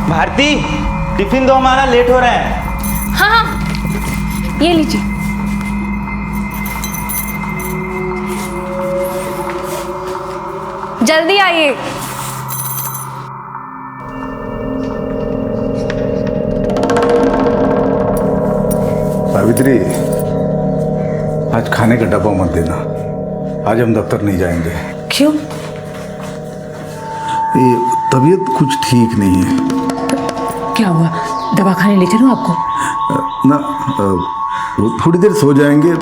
Q: भारती, टिफिन दो, हमारा लेट हो रहा है।
A: हाँ हाँ, ये लीजिए। जल्दी आइए।
F: सावित्री, आज खाने का डब्बा मत देना, आज हम दफ्तर नहीं जाएंगे।
E: क्यों?
F: ये तबीयत कुछ ठीक नहीं है।
E: क्या हुआ? दवाखाने ले चलूं आपको?
F: ना वो थोड़ी देर सो जाएंगे,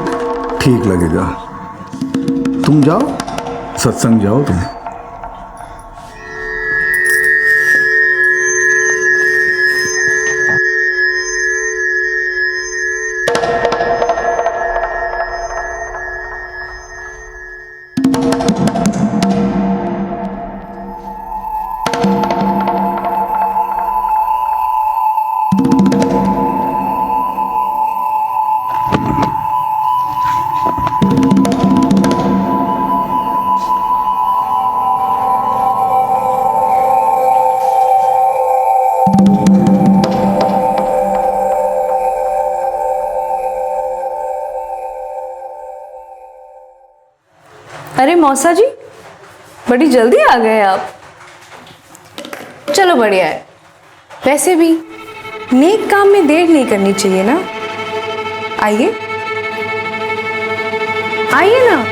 F: ठीक लगेगा। तुम जाओ, सत्संग जाओ तुम।
M: अरे मौसा जी, बड़ी जल्दी आ गए आप। चलो बढ़िया है। वैसे भी नेक काम में देर नहीं करनी चाहिए ना। आइए आइए ना।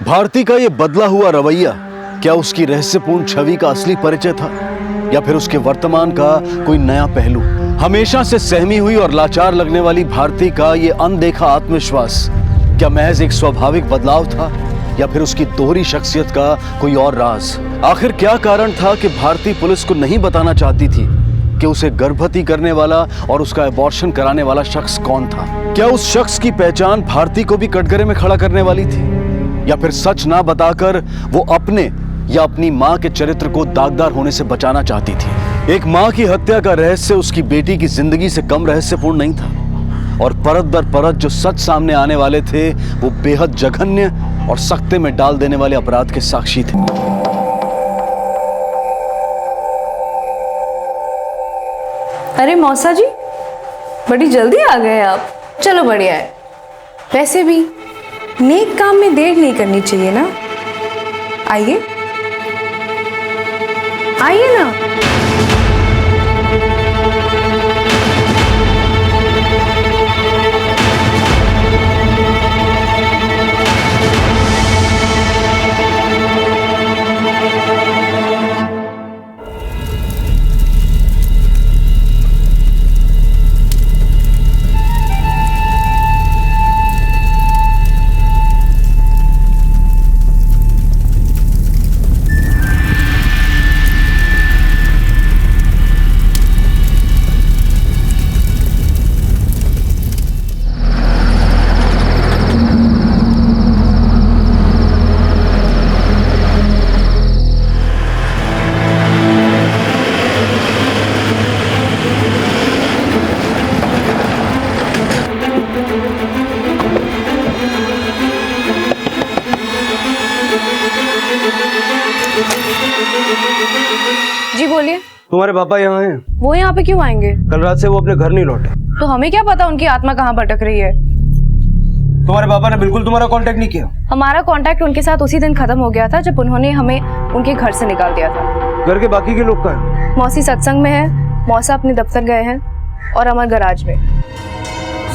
I: भारती का ये बदला हुआ रवैया क्या उसकी रहस्यपूर्ण छवि का असली परिचय था, या फिर उसके वर्तमान का कोई नया पहलू? हमेशा से सहमी हुई और लाचार लगने वाली भारती का ये अनदेखा आत्मविश्वास क्या महज एक स्वाभाविक बदलाव था, या फिर उसकी दोहरी शख्सियत का कोई और राज? आखिर क्या कारण था कि भारती पुलिस को नहीं बताना चाहती थी कि उसे गर्भवती करने वाला और उसका अबॉर्शन कराने वाला शख्स कौन था? क्या उस शख्स की पहचान भारती को भी कटघरे में खड़ा करने वाली थी, या फिर सच ना बताकर वो अपने या अपनी मां के चरित्र को दागदार होने से बचाना चाहती थी? एक मां की हत्या का रहस्य उसकी बेटी की जिंदगी से कम रहस्यपूर्ण नहीं था, और परत दर परत जो सच सामने आने वाले थे वो बेहद जघन्य और सख्ते में डाल देने वाले अपराध के साक्षी थे।
M: अरे मौसा जी, बड़ी जल्दी आ गए आप। चलो बढ़िया है। वैसे भी नेक काम में देर नहीं करनी चाहिए ना। आइए आइए ना। जी बोलिए।
J: तुम्हारे पापा यहाँ हैं?
M: वो यहाँ पे क्यों आएंगे?
J: कल रात से वो अपने घर नहीं लौटे।
M: तो हमें क्या पता उनकी आत्मा कहाँ भटक रही है।
J: तुम्हारे पापा ने बिल्कुल तुम्हारा कांटेक्ट नहीं किया?
M: हमारा कांटेक्ट उनके साथ उसी दिन खत्म हो गया था जब उन्होंने हमें उनके घर से निकाल दिया था।
J: घर के बाकी के लोग कहाँ हैं?
M: मौसी सत्संग में है, मौसा अपने दफ्तर गए हैं और अमर गराज में।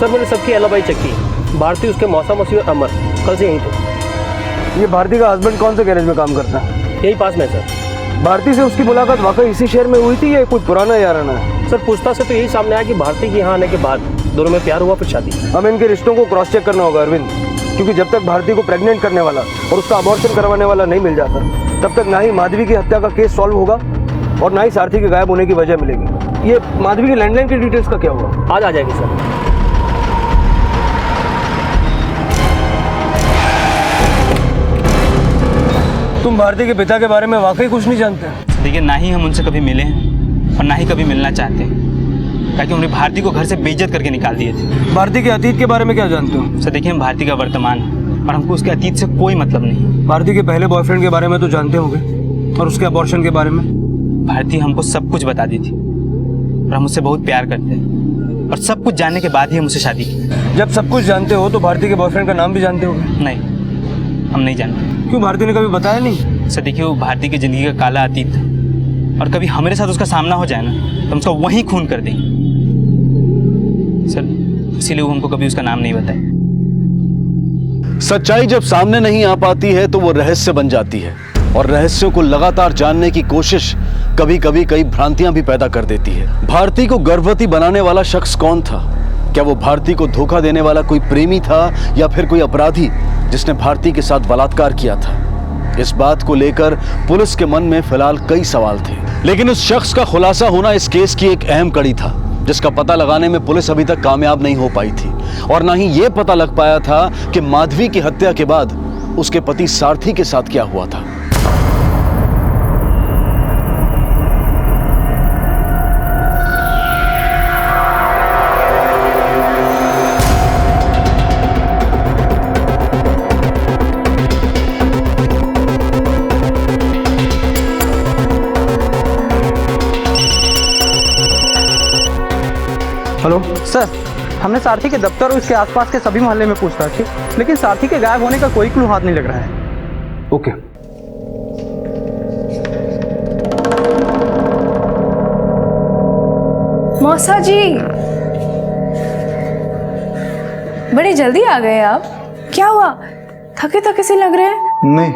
N: सर मैंने सबकी एलिबाई चेक की। भारती, उसके मौसा, मौसी और अमर कल से यहीं थे।
J: ये भारती का हस्बैंड कौन से गैरेज में काम करता है?
N: यही पास में सर।
J: भारती से उसकी मुलाकात वाकई इसी शहर में हुई थी या कोई पुराना याराना है?
N: सर पूछताछ से तो यही सामने आया कि भारती के यहाँ आने के बाद दोनों में प्यार हुआ, फिर शादी।
J: हमें इनके रिश्तों को क्रॉस चेक करना होगा अरविंद, क्योंकि जब तक भारती को प्रेग्नेंट करने वाला और उसका अबॉर्शन करवाने वाला नहीं मिल जाता तब तक ना ही माधवी की हत्या का केस सॉल्व होगा और ना ही सारथी के गायब होने की वजह मिलेगी। ये माधवी की लैंडलाइन की डिटेल्स का क्या हुआ?
N: आज आ जाएगी सर।
J: तुम भारती के पिता के बारे में वाकई कुछ नहीं जानते?
H: देखिए, ना ही हम उनसे कभी मिले हैं और ना ही कभी मिलना चाहते हैं, ताकि उन्हें भारती को घर से बेइज्जत करके निकाल दिए थे।
J: भारती के अतीत के बारे में क्या जानते हो?
H: सर देखिए, हम भारती का वर्तमान और हमको उसके अतीत से कोई मतलब नहीं।
J: भारती के पहले बॉयफ्रेंड के बारे में तो जानते होंगे, और उसके अबॉर्शन के बारे में?
H: भारती हमको सब कुछ बता दी थी और हम उससे बहुत प्यार करते हैं, और सब कुछ जानने के बाद ही हम उससे शादी की।
J: जब सब कुछ जानते हो तो भारती के बॉयफ्रेंड का नाम भी जानते होगे?
H: नहीं, हम नहीं जानते।
J: क्यों, भारती ने कभी बताया नहीं?
H: सर देखिए, वो भारती की जिंदगी का काला अतीत था, और कभी हमारे साथ उसका सामना हो जाए ना तो हम उसका वहीं खून कर देंगे। सर इसीलिए वो हमको कभी उसका नाम नहीं बताया।
I: सच्चाई जब सामने नहीं आ पाती है तो वो रहस्य बन जाती है, और रहस्यों को लगातार जानने की कोशिश कभी कभी कई भ्रांतियां भी पैदा कर देती है। भारती को गर्भवती बनाने वाला शख्स कौन था? क्या वो भारती को धोखा देने वाला कोई प्रेमी था या फिर कोई अपराधी जिसने भारती के साथ बलात्कार किया था? इस बात को लेकर पुलिस के मन में फिलहाल कई सवाल थे, लेकिन उस शख्स का खुलासा होना इस केस की एक अहम कड़ी था, जिसका पता लगाने में पुलिस अभी तक कामयाब नहीं हो पाई थी, और ना ही यह पता लग पाया था कि माधवी की हत्या के बाद उसके पति सारथी के साथ क्या हुआ था।
R: हेलो सर, हमने सारथी के दफ्तर और उसके आसपास के सभी मोहल्ले में पूछताछ की, लेकिन सारथी के गायब होने का कोई क्लू हाथ नहीं लग रहा है।
J: ओके।
M: मौसा जी, बड़ी जल्दी आ गए आप। क्या हुआ, थके थके से लग रहे हैं?
F: नहीं,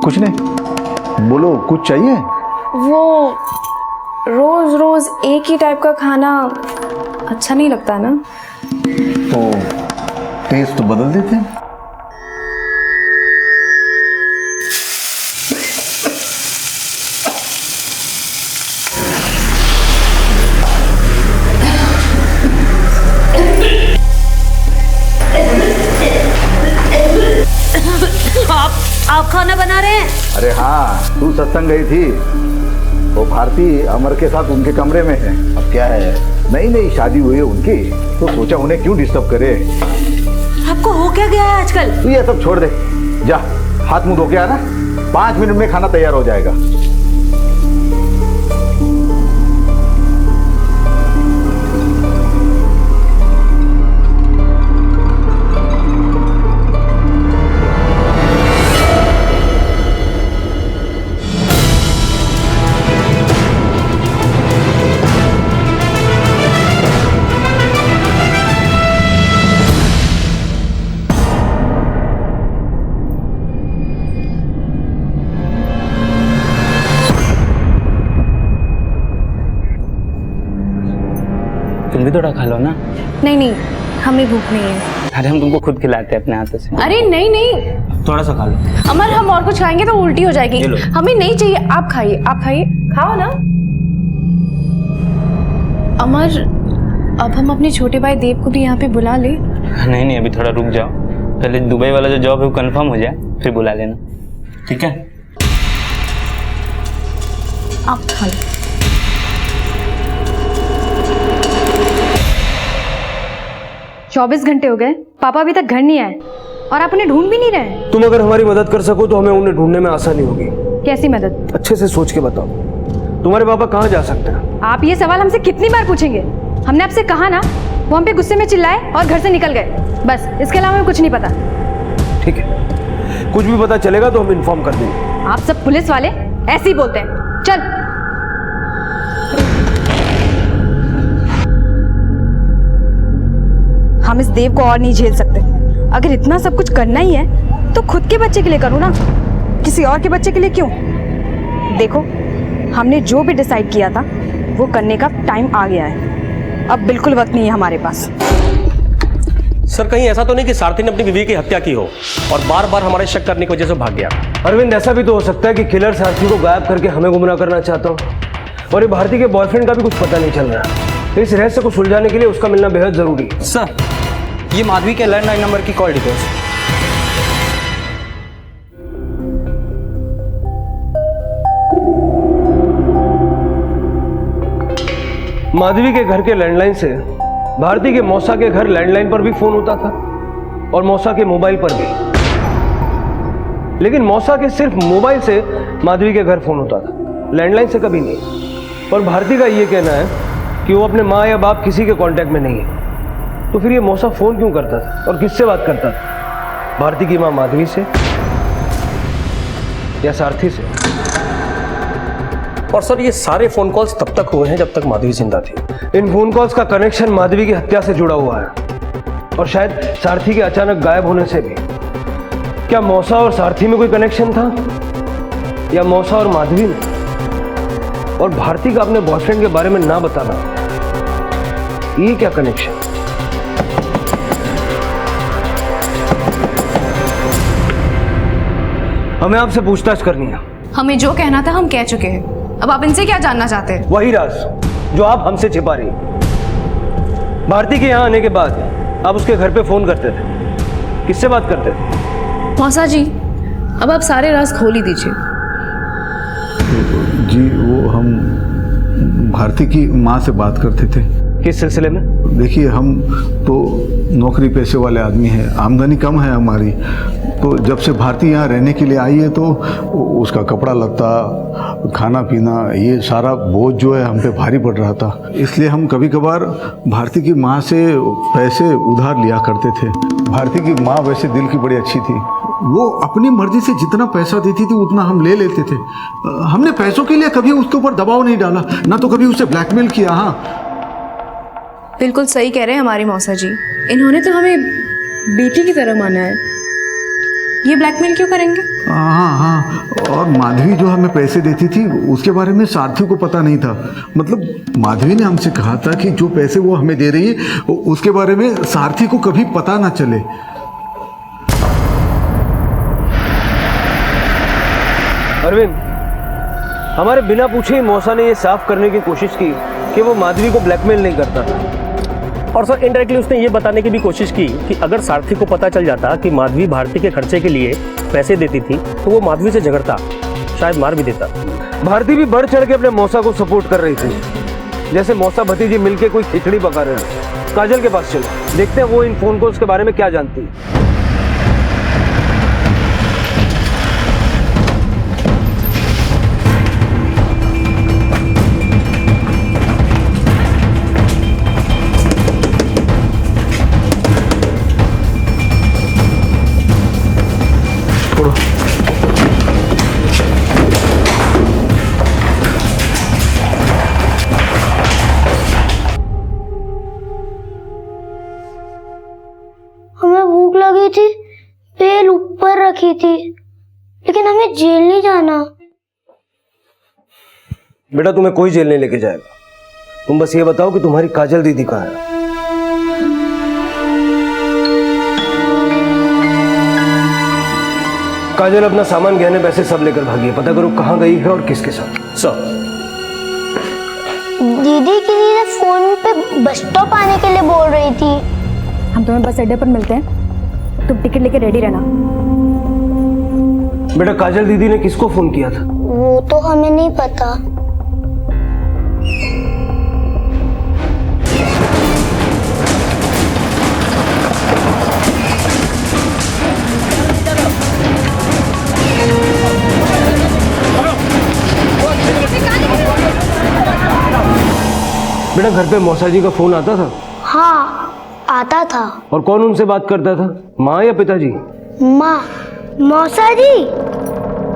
F: कुछ नहीं। बोलो, कुछ चाहिए?
M: वो रोज रोज एक ही टाइप का खाना अच्छा नहीं लगता ना।
F: तो टेस्ट तो बदल देते हैं।
E: आप खाना बना रहे हैं?
F: अरे हाँ, तू सत्संग गई थी, वो भारती अमर के साथ उनके कमरे में है। अब क्या है, नई नई शादी हुई है उनकी, तो सोचा उन्हें क्यों डिस्टर्ब करे।
E: आपको हो क्या गया है आजकल?
F: तू ये सब छोड़ दे, जा हाथ मुंह धो के आना, 5 मिनट में खाना तैयार हो जाएगा।
H: तुम भी थोड़ा खा लो ना।
M: नहीं नहीं, हमें भूख नहीं है।
H: अरे हम तुमको खुद खिलाते हैं अपने हाथों से।
M: अरे नहीं नहीं,
H: थोड़ा सा खा लो।
M: अमर, हम और कुछ खाएंगे तो उल्टी हो जाएगी। हमें नहीं चाहिए, आप खाइए, आप खाइए, खाओ ना। अमर, अब हम अपने छोटे भाई देव को भी यहाँ पे बुला ले।
H: नहीं नहीं, अभी थोड़ा रुक जाओ, पहले दुबई वाला जो जॉब है वो कंफर्म हो जाए, फिर बुला लेना, ठीक है?
M: आप खा लो।
C: चौबीस घंटे हो गए, पापा अभी तक घर नहीं आए और आप उन्हें ढूंढ भी नहीं रहे।
J: तुम अगर हमारी मदद कर सको तो हमें उन्हें ढूंढने में आसानी होगी।
C: कैसी मदद?
J: अच्छे से सोच के बताओ, तुम्हारे पापा कहाँ जा सकते हैं?
C: आप ये सवाल हमसे कितनी बार पूछेंगे? हमने आपसे कहा ना, वो हम पे गुस्से में चिल्लाए और घर से निकल गए, बस इसके अलावा हमें कुछ नहीं पता।
J: ठीक है, कुछ भी पता चलेगा तो हम इन्फॉर्म कर देंगे।
C: आप सब पुलिस वाले ऐसे ही बोलते हैं। चल। हम इस देव को और नहीं झेल सकते। अगर इतना सब कुछ करना ही है तो खुद के बच्चे के लिए करो ना, किसी और के बच्चे के लिए क्यों? देखो, हमने जो भी डिसाइड किया था वो करने का टाइम आ गया है, अब बिल्कुल वक्त नहीं है हमारे पास।
N: सर, कहीं ऐसा तो नहीं कि सारथी ने अपनी बीवी की हत्या की हो और बार बार हमारे शक करने की वजह से भाग गया?
J: अरविंद, ऐसा भी तो हो सकता है कि किलर सारथी को गायब करके हमें गुमराह करना चाहता हो, और ये भारती के बॉयफ्रेंड का भी कुछ पता नहीं चल रहा। इस रहस्य को सुलझाने के लिए उसका मिलना बेहद जरूरी है।
R: सर, ये माधवी के लैंडलाइन नंबर की कॉल डिटेल्स।
J: माधवी के घर के लैंडलाइन से भारती के मौसा के घर लैंडलाइन पर भी फोन होता था और मौसा के मोबाइल पर भी, लेकिन मौसा के सिर्फ मोबाइल से माधवी के घर फोन होता था, लैंडलाइन से कभी नहीं। और भारती का ये कहना है कि वो अपने माँ या बाप किसी के कांटेक्ट में नहीं है। तो फिर ये मौसा फोन क्यों करता था और किससे बात करता था? भारती की माँ माधवी से या सारथी से?
N: और सर ये सारे फोन कॉल्स तब तक हुए हैं जब तक माधवी जिंदा थी।
J: इन फोन कॉल्स का कनेक्शन माधवी की हत्या से जुड़ा हुआ है और शायद सारथी के अचानक गायब होने से भी। क्या मौसा और सारथी में कोई कनेक्शन था या मौसा और माधवी में? और भारती का अपने बॉयफ्रेंड के बारे में ना बताना, ये क्या कनेक्शन? हमें आपसे पूछताछ करनी है।
M: हमें जो कहना था हम कह चुके हैं, अब आप इनसे क्या जानना चाहते हैं?
J: वही राज जो आप हमसे छिपा रही। भारती के यहाँ आने के बाद आप उसके घर पे फोन करते थे, किससे बात करते थे?
M: मौसा जी, अब आप सारे राज खोल ही दीजिए।
F: जी वो हम भारती की माँ से बात करते थे।
J: किस सिलसिले में?
F: देखिए हम तो नौकरी पेशे वाले आदमी हैं, आमदनी कम है हमारी, तो जब से भारती यहाँ रहने के लिए आई है तो उसका कपड़ा लत्ता, खाना पीना, ये सारा बोझ जो है हम पे भारी पड़ रहा था। इसलिए हम कभी कभार भारती की माँ से पैसे उधार लिया करते थे। भारती की माँ वैसे दिल की बड़ी अच्छी थी, वो अपनी मर्जी से जितना पैसा देती थी उतना हम ले लेते थे। हमने पैसों के लिए कभी उसके ऊपर दबाव नहीं डाला, ना तो कभी उसे ब्लैकमेल किया। हाँ
M: बिल्कुल सही कह रहे हैं हमारी मौसा जी, इन्होंने तो हमें बेटी की तरह माना है, ये ब्लैकमेल क्यों करेंगे?
F: हाँ, और माधवी जो हमें पैसे देती थी उसके बारे में सारथी को पता नहीं था। मतलब माधवी ने हमसे कहा था कि जो पैसे वो हमें दे रही है उसके बारे में सारथी को कभी पता ना चले।
J: अरविंद, हमारे बिना पूछे ही मौसा ने ये साफ करने की कोशिश की कि वो माधवी को ब्लैकमेल नहीं करता था।
N: और सर इनडायरेक्टली उसने ये बताने की भी कोशिश की कि अगर सारथी को पता चल जाता कि माधवी भारती के खर्चे के लिए पैसे देती थी तो वो माधवी से झगड़ता, शायद मार भी देता।
J: भारती भी बढ़ चढ़ के अपने मौसा को सपोर्ट कर रही थी, जैसे मौसा भतीजी मिलके कोई खिचड़ी पका रहे हैं। काजल के पास चलो, देखते हैं वो इन फोन कॉल्स के बारे में क्या जानती है।
D: हमें भूख लगी थी, बेल ऊपर रखी थी, लेकिन हमें जेल नहीं जाना।
J: बेटा तुम्हें कोई जेल नहीं लेके जाएगा, तुम बस ये बताओ कि तुम्हारी काजल दीदी कहाँ है। काजल अपना सामान गहने पैसे सब लेकर भागी है, पता करो कहाँ गई है और किसके साथ।
N: सर
D: दीदी की दीदी फोन पे बस स्टॉप आने के लिए बोल रही थी।
C: हम तुम्हें बस अड्डे पर मिलते हैं, तुम टिकट लेके रेडी रहना।
J: बेटा काजल दीदी ने किसको फोन किया था?
D: वो तो हमें नहीं पता।
J: बेटा घर पे मौसा जी का फोन आता था?
D: हाँ आता था।
J: और कौन उनसे बात करता था, माँ या पिताजी?
D: माँ। मौसा जी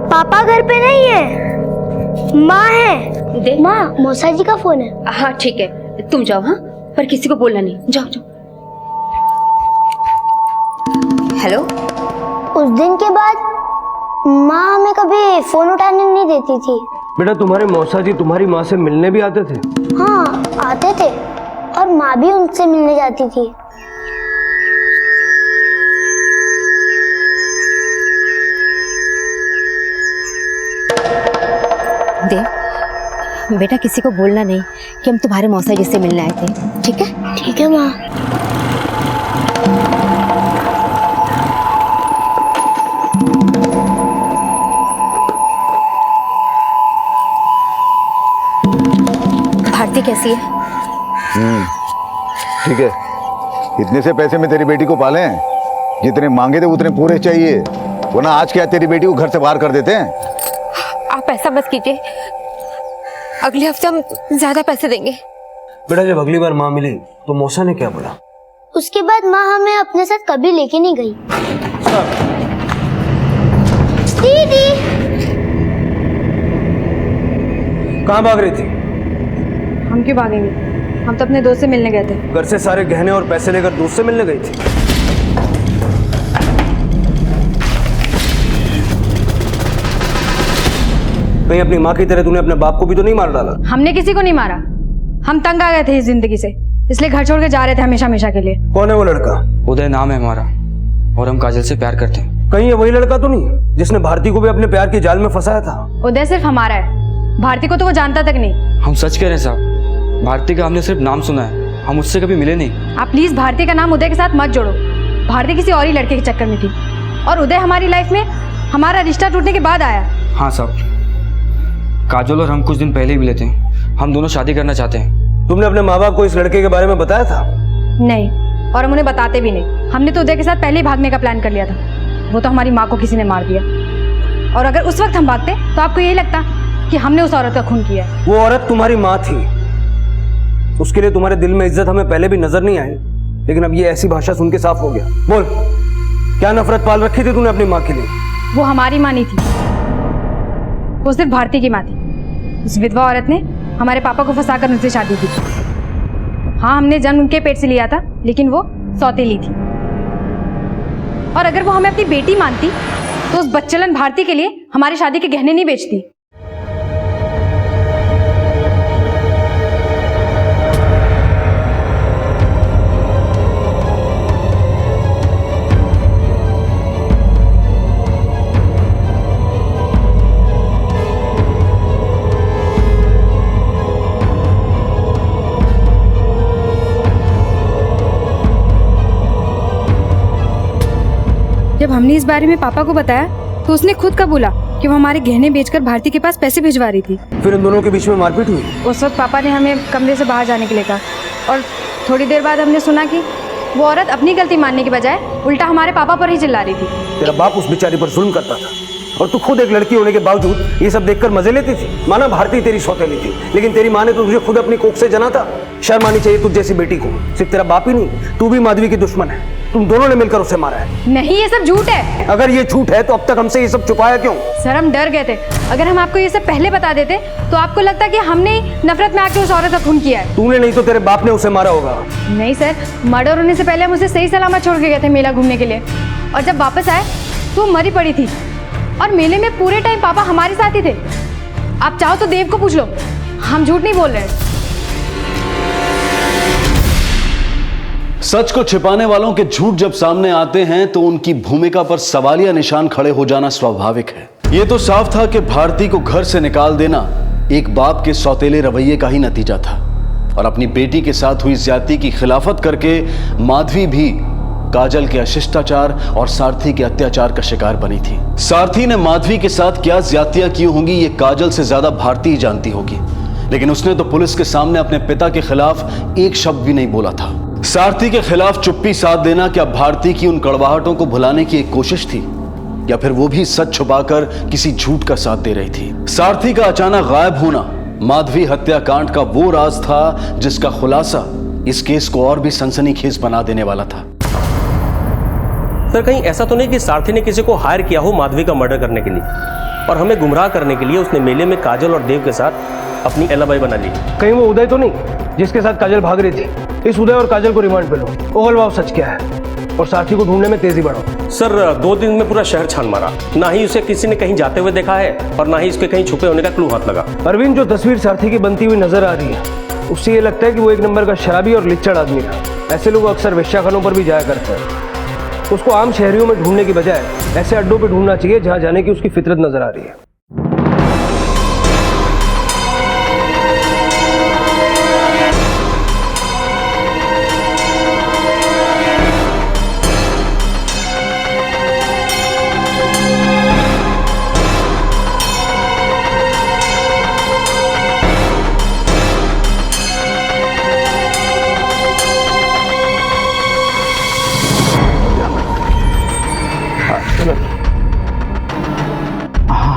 D: पापा घर पे नहीं है, माँ है। माँ मौसा जी का फोन है।
A: हाँ ठीक है, तुम जाओ। हाँ पर किसी को बोलना नहीं, जाओ जाओ। हेलो।
D: उस दिन के बाद माँ हमें कभी फोन उठाने नहीं देती थी।
J: बेटा तुम्हारे मौसा जी तुम्हारी माँ से मिलने भी आते थे?
D: हाँ आते थे, और माँ भी उनसे मिलने जाती थी।
A: देव बेटा किसी को बोलना नहीं कि हम तुम्हारे मौसा जी से मिलने आए थे, ठीक है?
D: ठीक है माँ।
A: भारती कैसी है?
F: ठीक है। इतने से पैसे में तेरी बेटी को पालें, जितने मांगे थे उतने पूरे चाहिए, वरना आज क्या तेरी बेटी को घर से बाहर कर देते हैं।
A: आप ऐसा मत कीजिए, अगले हफ्ते हम ज्यादा पैसे देंगे।
J: बेटा जब अगली बार माँ मिली तो मौसा ने क्या बोला?
D: उसके बाद माँ हमें अपने साथ कभी लेके नहीं गई। दीदी
J: कहाँ भाग रही थी?
C: हम क्यों भागेंगे? हम तो अपने दोस्त से मिलने गए थे।
J: घर से सारे गहने और पैसे लेकर दोस्त से मिलने गई थी। कहीं अपनी माँ की तरह तूने अपने बाप को भी तो नहीं मार डाला?
C: हमने किसी को नहीं मारा, हम तंग आ गए थे इस जिंदगी से, इसलिए घर छोड़ के जा रहे थे हमेशा हमेशा के लिए।
J: कौन है वो लड़का?
R: उदय नाम है हमारा और हम काजल से प्यार करते हैं।
J: कहीं ये वही लड़का तो नहीं जिसने भारती को भी अपने प्यार के जाल में फंसाया था?
C: उदय सिर्फ हमारा है, भारती को तो वो जानता तक नहीं।
R: हम सच कह रहे हैं साहब, भारती का हमने सिर्फ नाम सुना है, हम उससे कभी मिले नहीं।
C: आप प्लीज भारती का नाम उदय के साथ मत जोड़ो। भारती किसी और ही लड़के के चक्कर में थी और उदय हमारी लाइफ में हमारा रिश्ता टूटने के बाद आया।
R: हाँ साहब, काजल और हम कुछ दिन पहले ही मिले थे, हम दोनों शादी करना चाहते हैं।
J: तुमने अपने माँ बाप को इस लड़के के बारे में बताया था?
C: नहीं, और हम उन्हें बताते भी नहीं। हमने तो उदय के साथ पहले ही भागने का प्लान कर लिया था, वो तो हमारी माँ को किसी ने मार दिया। और अगर उस वक्त हम भागते तो आपको यही लगता कि हमने उस औरत का खून किया।
J: वो औरत तुम्हारी माँ थी, उसके लिए तुम्हारे दिल में इज्जत हमें पहले भी नजर नहीं आई, लेकिन अब ये ऐसी भाषा सुन के साफ हो गया। बोल, क्या नफरत पाल रखी थी तूने अपनी माँ के लिए?
C: वो हमारी माँ नहीं थी, वो सिर्फ भारती की माँ थी। उस विधवा औरत ने हमारे पापा को फंसाकर उनसे शादी की। हाँ, हमने जन्म उनके पेट से लिया था, लेकिन वो सौतेली थी। और अगर वो हमें अपनी बेटी मानती तो उस बच्चलन भारती के लिए हमारी शादी के गहने नहीं बेचती। जब हमने इस बारे में पापा को बताया तो उसने खुद का बोला कि वो हमारे गहने बेचकर भारती के पास पैसे भिजवा रही थी।
J: फिर इन दोनों के बीच में मारपीट हुई?
C: उस वक्त पापा ने हमें कमरे से बाहर जाने के लिए कहा और थोड़ी देर बाद हमने सुना कि वो औरत अपनी गलती मानने के बजाय उल्टा हमारे पापा पर ही चिल्ला रही थी।
J: तेरा बाप उस बेचारी पर जुल्म करता था और तू खुद एक लड़की होने के बावजूद ये सब देखकर मजे लेती थी। माना भारती तेरी सौतेली थी, लेकिन तेरी माँ ने तो तुझे खुद अपनी कोख से जना था। शर्म आनी चाहिए तुझ जैसी बेटी को। सिर्फ तेरा बाप ही नहीं, तू भी माधवी की दुश्मन है। तुम दोनों ने मिलकर उसे मारा है।
C: नहीं, ये सब झूठ है।
J: अगर ये झूठ है तो अब तक हमसे ये सब छुपाया क्यों?
C: सर, हम डर गए थे। अगर हम आपको ये सब पहले बता देते तो आपको लगता कि हमने ही नफरत में आके उस औरत का खून किया है।
J: तूने नहीं तो तेरे बाप ने उसे मारा होगा।
C: नहीं सर, मर्डर होने से पहले हम उसे सही सलामत छोड़ के गए थे मेला घूमने के लिए, और जब वापस आए तो वो मरी पड़ी थी। और मेले में पूरे टाइम पापा हमारे साथ ही थे। आप चाहो तो देव को पूछ लो, हम झूठ नहीं बोल रहे।
I: सच को छिपाने वालों के झूठ जब सामने आते हैं तो उनकी भूमिका पर सवालिया निशान खड़े हो जाना स्वाभाविक है। यह तो साफ था कि भारती को घर से निकाल देना एक बाप के सौतेले रवैये का ही नतीजा था, और अपनी बेटी के साथ हुई ज्यादती की खिलाफत करके माधवी भी काजल के अशिष्टाचार और सारथी के अत्याचार का शिकार बनी थी। सारथी ने माधवी के साथ क्या ज्यादतियां की होंगी ये काजल से ज्यादा भारती ही जानती होगी, लेकिन उसने तो पुलिस के सामने अपने पिता के खिलाफ एक शब्द भी नहीं बोला था। सारथी के खिलाफ चुप्पी साध देना क्या भारती की उन कड़वाहटों को भुलाने की एक कोशिश थी, या फिर वो भी सच छुपाकर किसी झूठ का साथ दे रही थी? सारथी का अचानक गायब होना माधवी हत्याकांड का वो राज था जिसका खुलासा इस केस को और भी सनसनीखेज बना देने वाला था।
N: सर, कहीं ऐसा तो नहीं कि सारथी ने किसी को हायर किया हो माधवी का मर्डर करने के लिए और हमें गुमराह करने के लिए उसने मेले में काजल और देव के साथ अपनी एलाबाई बना ली?
J: कहीं वो उदय तो नहीं जिसके साथ काजल भाग रही थी? इस उदय और काजल को रिमांड पे लो, ओगलवाओ सच क्या है और सारथी को ढूंढने में तेजी बढ़ाओ।
N: सर, 2 दिन में पूरा शहर छान मारा, ना ही उसे किसी ने कहीं जाते हुए देखा है और ना ही उसके कहीं छुपे होने का क्लू हाथ लगा।
J: अरविंद, जो तस्वीर सारथी की बनती हुई नजर आ रही है उससे ये लगता है कि वो एक नंबर का शराबी और लिच्चड़ आदमी था। ऐसे लोग अक्सर वेश्याखानों पर भी जाया करते हैं। उसको आम शहरियों में ढूंढने की बजाय ऐसे अड्डों पे ढूंढना चाहिए जहां जाने की उसकी फितरत नजर आ रही है।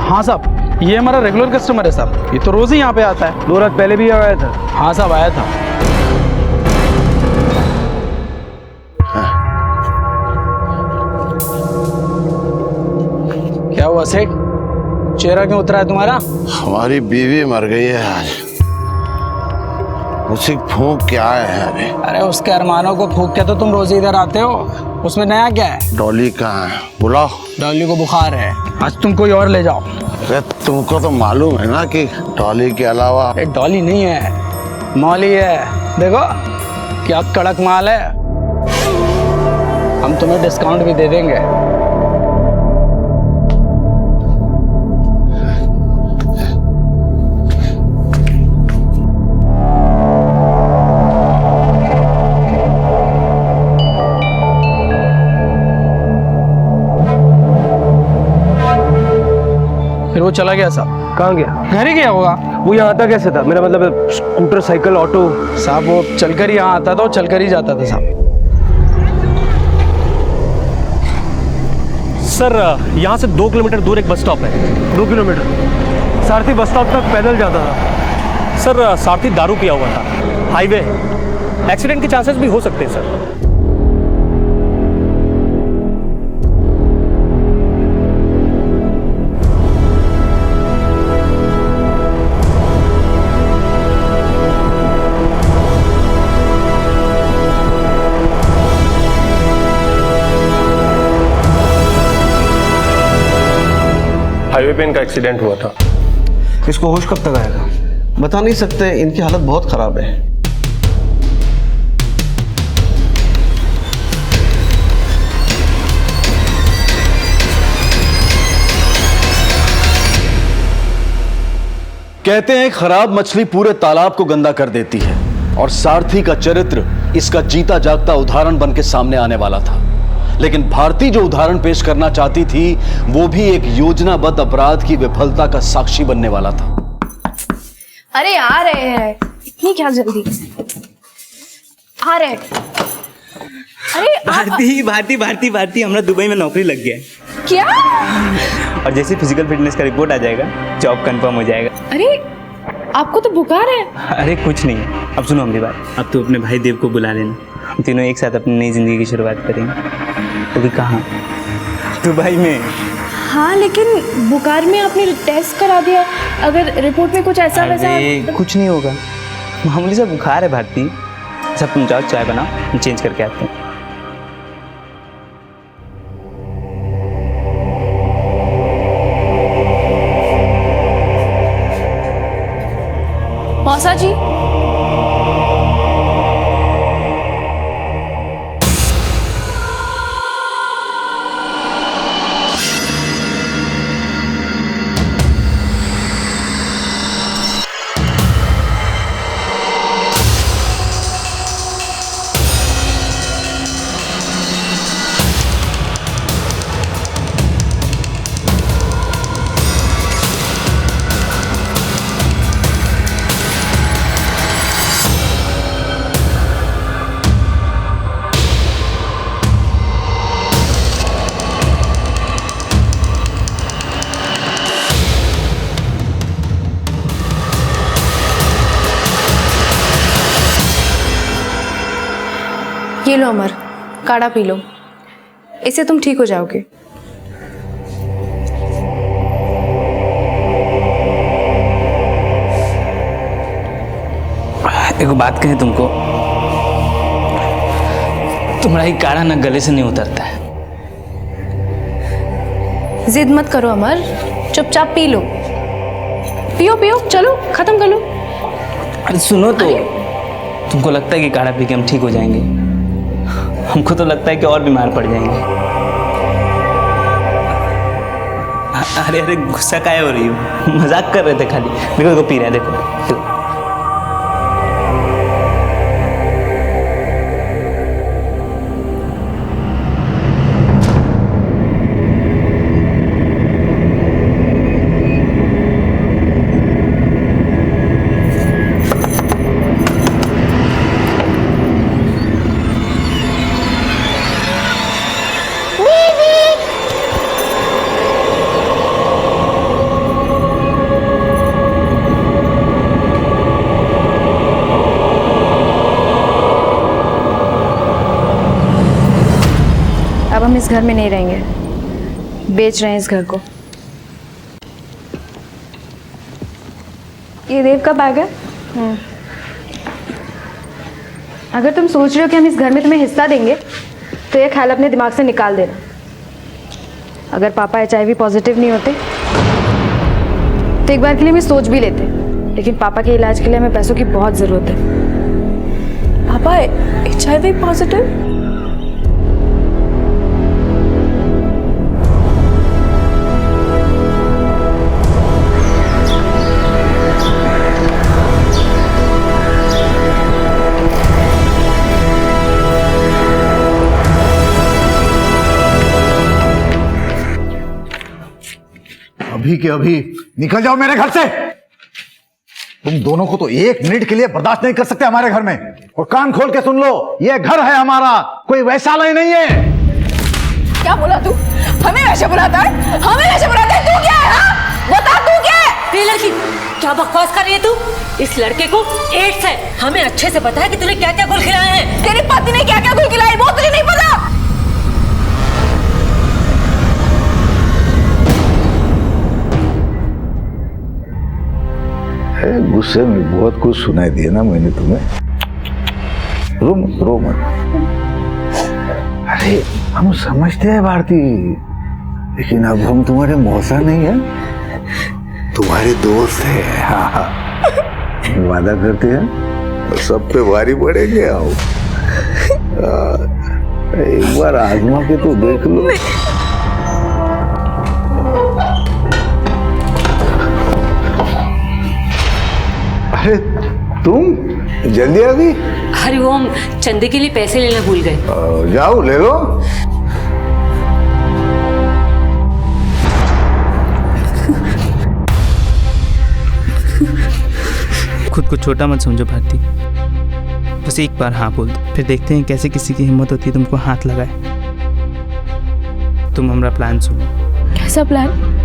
R: हाँ साहब, ये हमारा रेगुलर कस्टमर है साहब, ये तो रोज ही यहाँ पे आता है।
J: 2 रात पहले भी आया था?
R: हाँ साहब, आया था। क्या हुआ सेठ, चेहरा क्यों उतरा है तुम्हारा?
F: हमारी बीवी मर गई है आज, उसी फूंक क्या है अभी।
R: अरे उसके अरमानों को फूंक के तो तुम रोज इधर आते हो, उसमें नया क्या है?
F: डॉली कहाँ है? बुलाओ।
R: डॉली को बुखार है, आज तुम कोई और ले जाओ।
F: अरे तुमको तो मालूम है ना कि डॉली के अलावा।
R: डॉली नहीं है, मौली है। देखो क्या कड़क माल है, हम तुम्हें डिस्काउंट भी दे देंगे। फिर वो चला गया साहब।
J: कहाँ गया?
R: घर ही गया होगा।
J: वो यहाँ आता कैसे था? मेरा मतलब स्कूटर, साइकिल, ऑटो।
R: साहब वो चलकर ही यहाँ आता था और चलकर ही जाता था साहब।
N: सर यहाँ से 2 किलोमीटर दूर एक बस स्टॉप है।
J: 2 किलोमीटर? सारथी बस स्टॉप तक पैदल जाता था?
N: सर सारथी दारू पिया हुआ था, हाईवे है, एक्सीडेंट के चांसेस भी हो सकते हैं सर।
J: हाईवे पे इनका एक्सीडेंट हुआ था।
R: इसको होश कब तक आएगा?
Q: बता नहीं सकते, इनकी हालत बहुत खराब है।
I: कहते हैं खराब मछली पूरे तालाब को गंदा कर देती है, और सारथी का चरित्र इसका जीता जागता उदाहरण बन के सामने आने वाला था। लेकिन भारती जो उदाहरण पेश करना चाहती थी वो भी एक योजनाबद्ध अपराध की विफलता का साक्षी बनने वाला था।
M: अरे आ रहे हैं, इतनी क्या जल्दी? आ रहे। अरे
H: भारती भारती भारती भारती हमारा दुबई में नौकरी लग गया है।
M: क्या?
H: और जैसे फिजिकल फिटनेस का रिपोर्ट आ जाएगा, जॉब कंफर्म हो जाएगा।
M: अरे आपको तो बुखार है।
H: अरे कुछ नहीं, अब सुनो हमारी बात। अब तो अपने भाई देव को बुला लेना, हम तीनों एक साथ अपनी नई जिंदगी की शुरुआत करेंगे। तो भी कहाँ? दुबई में।
M: हाँ लेकिन बुखार में आपने टेस्ट करा दिया, अगर रिपोर्ट में कुछ ऐसा वैसा।
H: कुछ नहीं होगा, मामूली सा बुखार है भारती। सब तुम जाओ, चाय बनाओ, हम चेंज करके आते हैं।
M: मौसा जी, ये लो अमर, काढ़ा पी लो, इससे तुम ठीक हो जाओगे।
H: एक बात कहें तुमको, तुम्हारा ही काढ़ा ना गले से नहीं उतरता है।
M: जिद मत करो अमर, चुपचाप पी लो। पियो पियो, चलो खत्म कर लो।
H: अरे सुनो तो, तुमको लगता है कि काढ़ा पी के हम ठीक हो जाएंगे? हमको तो लगता है कि और बीमार पड़ जाएंगे। अरे अरे गुस्सा काहे हो रही हो? मजाक कर रहे थे खाली। देखो देखो पी रहे हैं, देखो।
C: अब हम इस घर में नहीं रहेंगे, बेच रहे हैं इस घर को। ये देव का बैग है। अगर तुम सोच रहे हो कि हम इस घर में तुम्हें हिस्सा देंगे तो ये ख्याल अपने दिमाग से निकाल देना। अगर पापा HIV पॉजिटिव नहीं होते तो एक बार के लिए मैं सोच भी लेते, लेकिन पापा के इलाज के लिए हमें पैसों की बहुत ज़रूरत है।
M: पापा HIV पॉजिटिव?
F: अभी के अभी निकल जाओ मेरे घर से। तुम दोनों को तो एक मिनट के लिए बर्दाश्त नहीं कर सकते हमारे घर में। और कान खोल के सुन लो, ये घर है हमारा, कोई वैशाली नहीं है।
M: क्या बोला तू? हमें वैसे बुलाता है? हमें वैसे बुलाता है? तू क्या है? हाँ? बता तू क्या है?
E: ये लड़की क्या बकवास कर रही है तू? इस लड़के को एड्स है, हमें अच्छे से पता है कि तूने क्या क्या गुल खिलाए हैं।
M: तेरी पति ने क्या क्या गुल खिलाई वो तुझे नहीं पता?
F: गुस्से में बहुत कुछ सुनाई दिया ना मैंने तुम्हें। रो मत। अरे हम समझते हैं भारती, लेकिन अब हम तुम्हारे मौसा नहीं है, तुम्हारे दोस्त हैं। हाँ, वादा करते हैं सब पे भारी पड़ेंगे। आओ एक बार आजमा के तो देख लो। अरे तुम जल्दी आ गई?
E: हरिओम, चंदे के लिए पैसे लेना भूल गए।
F: जाओ ले लो।
H: खुद को छोटा मत समझो भारती, बस एक बार हाँ बोल दो, फिर देखते हैं कैसे किसी की हिम्मत होती है तुमको हाथ लगाए। तुम हमारा प्लान सुनो।
M: कैसा प्लान?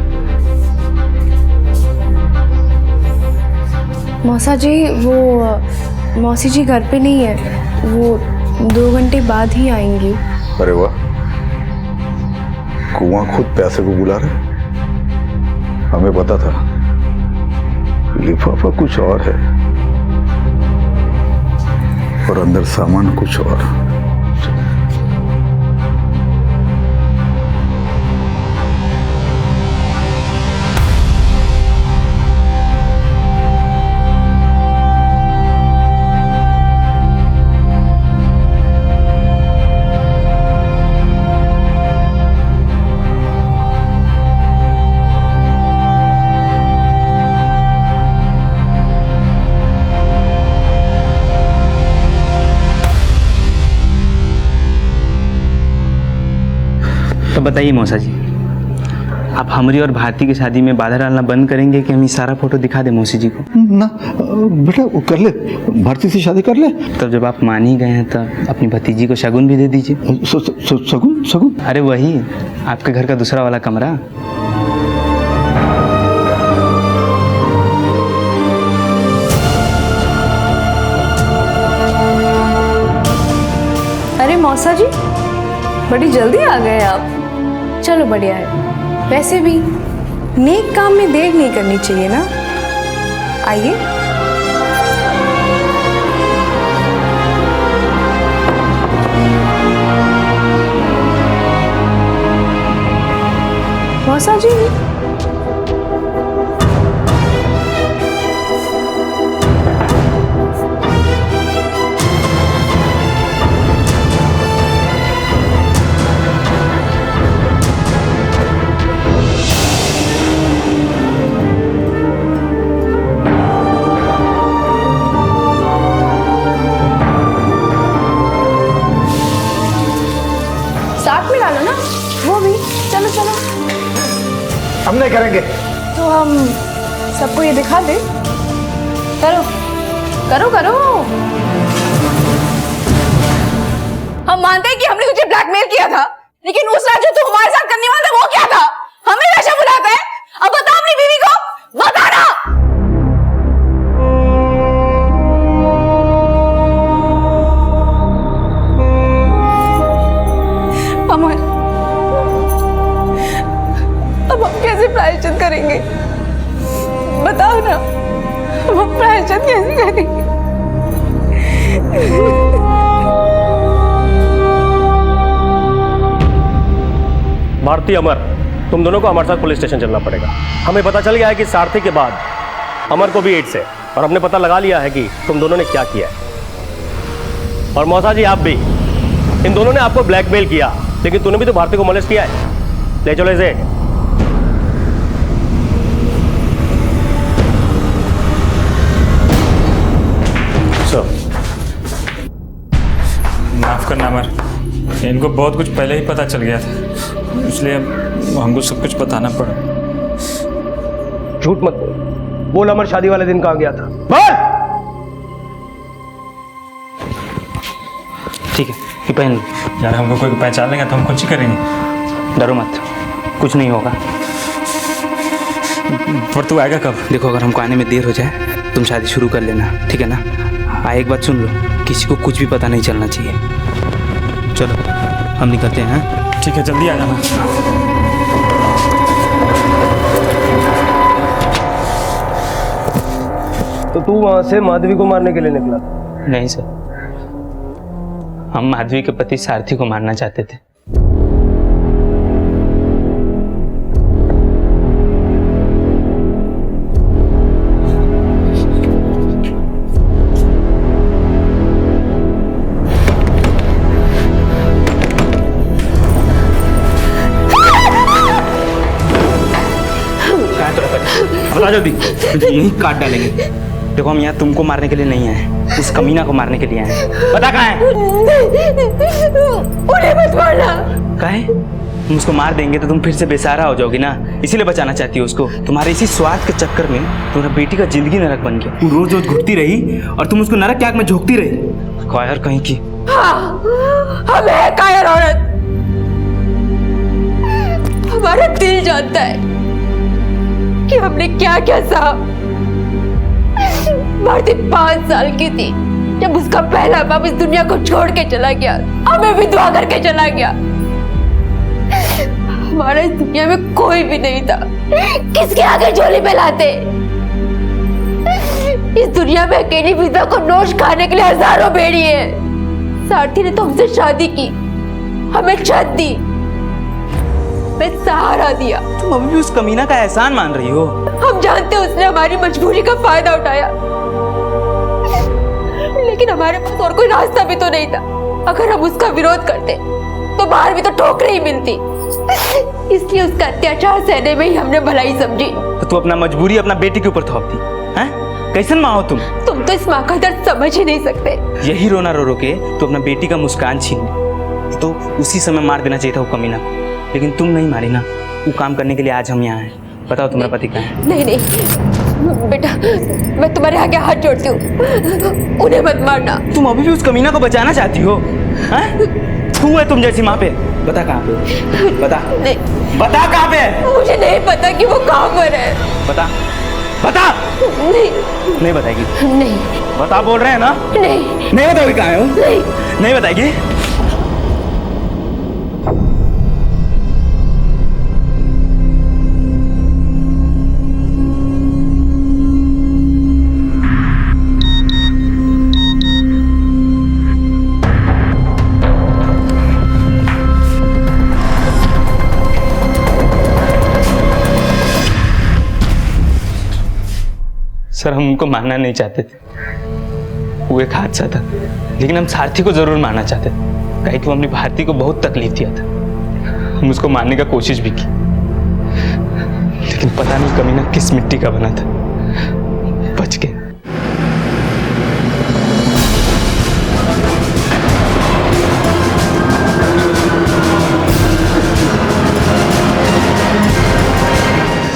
M: मौसा जी, वो मौसी जी घर पे नहीं है, वो 2 घंटे बाद ही आएंगी।
F: अरे वाह, कुआं खुद प्यासे को बुला रहे। हमें पता था, लिफाफा कुछ और है और अंदर सामान कुछ और।
H: तो बताइए मौसा जी, आप हमारी और भारती की शादी में बाधा डालना बंद करेंगे कि हम ये सारा फोटो दिखा दें मौसी जी को?
F: ना बेटा, वो कर ले, भारती से शादी कर ले।
H: तब जब आप मान ही गए हैं तब अपनी भतीजी को शगुन भी दे दीजिए।
F: शगुन?
H: अरे वही आपके घर का दूसरा वाला कमरा।
M: अरे मौसा जी, बड़ी जल्दी आ गए आप। चलो बढ़िया है। वैसे भी नेक काम में देर नहीं करनी चाहिए ना। आइए। मौसा जी,
F: हम नहीं करेंगे
M: तो हम सबको ये दिखा दे। करो करो करो। हम मानते हैं कि हमने तुझे ब्लैकमेल किया था, लेकिन उस रात जो तू हमारे साथ करने वाला था वो क्या था? हमें वैसा बुलाता है? अब बता अपनी बीवी को, बता ना। अमर, अब हम कैसे प्रायश्चित करेंगे? बताओ ना। हम प्रायश्चित कैसे करेंगे?
N: भारती, अमर, तुम दोनों को हमारे साथ पुलिस स्टेशन चलना पड़ेगा। हमें पता चल गया है कि सारथी के बाद अमर को भी एड्स है और हमने पता लगा लिया है कि तुम दोनों ने क्या किया है। और मौसा जी, आप भी, इन दोनों ने आपको ब्लैकमेल किया, लेकिन तूने भी तो भारती को मोलेस्ट किया है। ले चलो इसे।
G: माफ करना अमर, इनको बहुत कुछ पहले ही पता चल गया था, इसलिए हमको सब कुछ बताना पड़ा।
N: झूठ मत बोल, अमर शादी वाले दिन कहाँ गया था? बोल।
H: ठीक है, ये पहन लो।
G: यार हमको कोई पहचान लेगा तो हम कुछ ही करेंगे।
H: डरो मत, कुछ नहीं होगा।
G: पर तू आएगा कब?
H: देखो, अगर हमको आने में देर हो जाए तुम शादी शुरू कर लेना, ठीक है ना? एक बात सुन लो, किसी को कुछ भी पता नहीं चलना चाहिए। चलो हम निकलते हैं।
G: ठीक है, जल्दी आ जाना।
N: तो तू वहां से माधवी को मारने के लिए निकला?
H: नहीं सर, हम माधवी के पति सारथी को मारना चाहते थे। बता जल्दी, यही काट डालेंगे। देखो, हम यहाँ तुमको मारने के लिए नहीं आए, उस कमीना को मारने के लिए आए हैं। बता कहाँ है?
M: उन्हें मत मारना।
H: काहे? तुम उसको मार देंगे तो तुम फिर से बेसहारा हो जाओगी ना, इसीलिए बचाना चाहती हो उसको। तुम्हारे इसी स्वार्थ के चक्कर में तुम्हारा बेटी का जिंदगी नरक बन गया। तू रोज रोज घुटती रही और तुम उसको नरक की आग में झोंकती रही। कायर कहीं की।
M: हम है कायर औरत। हमारा दिल जानता है कि हमने क्या क्या सहा। भारती 5 साल की थी जब उसका पहला बाप इस दुनिया को छोड़ के चला गया, हमें विधवा करके चला गया। हमारा इस दुनिया में कोई भी नहीं था, किसके आगे झोली में लाते। इस दुनिया में अकेली विधवा को नोश खाने के लिए हजारों बेड़ी है। सारथी ने तो हमसे शादी की, हमें छत दी, मैं सहारा दिया।
H: तुम अभी भी उस कमीना का एहसान मान रही हो?
M: हम जानते उसने हमारी मजबूरी का फायदा उठाया, लेकिन हमारे पास और कोई रास्ता भी तो नहीं था। अगर हम उसका विरोध करते तो बाहर भी तो ठोकरें ही मिलती, इसलिए उसका अत्याचार सहने में ही हमने भलाई समझी।
H: तो तू अपना मजबूरी अपना बेटी के ऊपर थोपती हैं? कैसन माँ हो तुम?
M: तुम तो इस माँ का दर्द समझ ही नहीं सकते।
H: यही रोना रो रो के तो अपना बेटी का मुस्कान छीन ली, तो उसी समय मार देना चाहिए था वो कमीना, लेकिन तुम नहीं मारी ना। वो काम करने के लिए आज हम यहाँ हैं। बताओ तुम्हारा पति कहाँ है?
M: नहीं नहीं बेटा, मैं तुम्हारे आगे हाथ जोड़ती हूँ, उन्हें मत मारना।
H: तुम अभी भी उस कमीना को बचाना चाहती हो? तू है तुम जैसी माँ पे? बता कहाँ पे? बता।
M: नहीं।
H: बता कहाँ पे?
M: मुझे नहीं पता कि वो कहाँ पर है।
H: बता। बता।
M: नहीं।
H: नहीं बताएगी?
M: नहीं।
H: बता, बोल रहे हैं ना?
M: नहीं।
H: नहीं बताओगी कहाँ है वो?
M: नहीं।
H: नहीं बताएगी? सर, हम उनको मारना नहीं चाहते थे, वो एक हादसा था, लेकिन हम सारथी को जरूर मारना चाहते थे, कहीं कि वो अपनी भारती को बहुत तकलीफ दिया था। हम उसको मारने का कोशिश भी की, लेकिन पता नहीं कमीना किस मिट्टी का बना था, बच गए।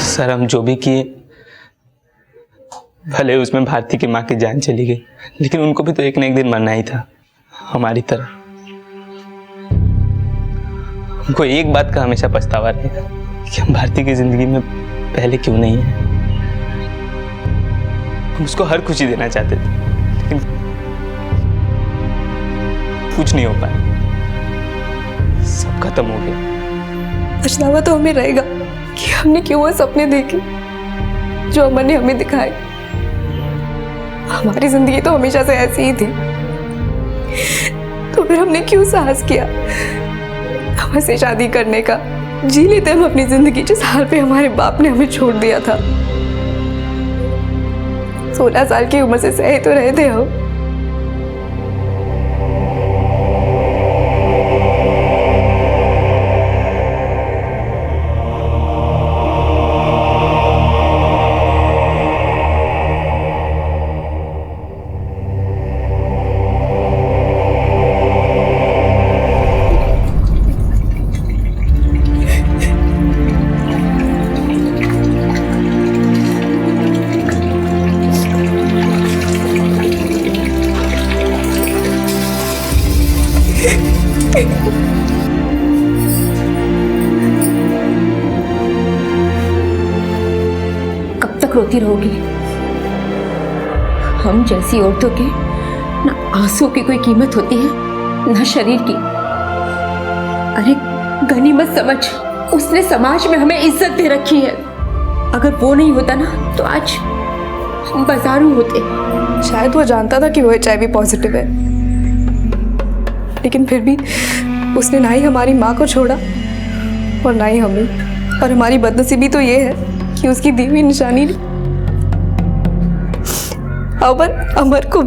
H: सर, हम जो भी किए, भले उसमें भारती की माँ की जान चली गई, लेकिन उनको भी तो एक न एक दिन मरना ही था, हमारी तरह। हमको एक बात का हमेशा पछतावा रहेगा कि हम भारती की जिंदगी में पहले क्यों नहीं है। हम उसको हर खुशी देना चाहते थे, लेकिन कुछ नहीं हो पाया, सब खत्म हो गया।
A: पछतावा तो हमें रहेगा कि हमने क्यों वो सपने देखे जो अमर ने हमें दिखाए। हमारी जिंदगी तो हमेशा से ऐसी ही थी, तो फिर हमने क्यों साहस किया हमसे शादी करने का? जी लेते हम अपनी जिंदगी जिस हाल पे हमारे बाप ने हमें छोड़ दिया था। 16 साल की उम्र से सहे तो रहे थे हम। कब तक रोती रहोगी? हम जैसी औरतों के ना आंसू की कोई कीमत होती है ना शरीर की। अरे गनीमत समझ, उसने समाज में हमें इज्जत दे रखी है। अगर वो नहीं होता ना तो आज हम बाजारू होते। शायद वो जानता था कि वो HIV पॉजिटिव है, लेकिन फिर भी उसने ना ही हमारी माँ को छोड़ा और ना ही हमें। और हमारी बदनसीबी तो ये है कि उसकी दी हुई निशानी अमर को।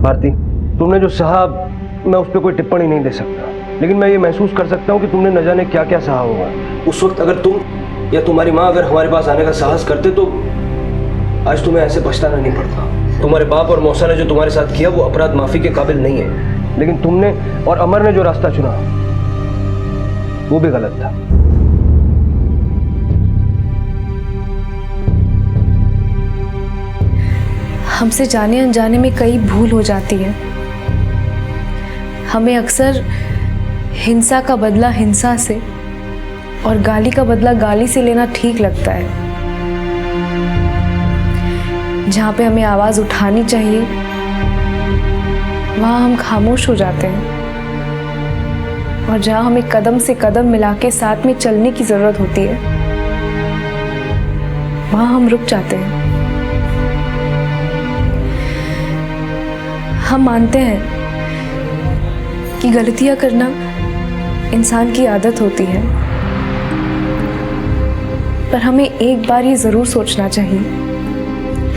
J: भारती, तुमने जो सहा मैं उस पर कोई टिप्पणी नहीं दे सकता, लेकिन मैं ये महसूस कर सकता हूँ कि तुमने न जाने क्या क्या सहा होगा। उस वक्त अगर तुम या तुम्हारी माँ अगर हमारे पास आने का साहस करते तो आज तुम्हें ऐसे पछताना नहीं पड़ता। तुम्हारे बाप और मौसा ने जो तुम्हारे साथ किया वो अपराध माफी के काबिल नहीं है, लेकिन तुमने और अमर ने जो रास्ता चुना वो भी गलत था।
A: हमसे जाने अनजाने में कई भूल हो जाती है। हमें अक्सर हिंसा का बदला हिंसा से और गाली का बदला गाली से लेना ठीक लगता है। जहाँ पे हमें आवाज उठानी चाहिए वहाँ हम खामोश हो जाते हैं, और जहाँ हमें कदम से कदम मिला के साथ में चलने की जरूरत होती है वहाँ हम रुक जाते हैं। हम मानते हैं कि गलतियां करना इंसान की आदत होती है, पर हमें एक बार ये जरूर सोचना चाहिए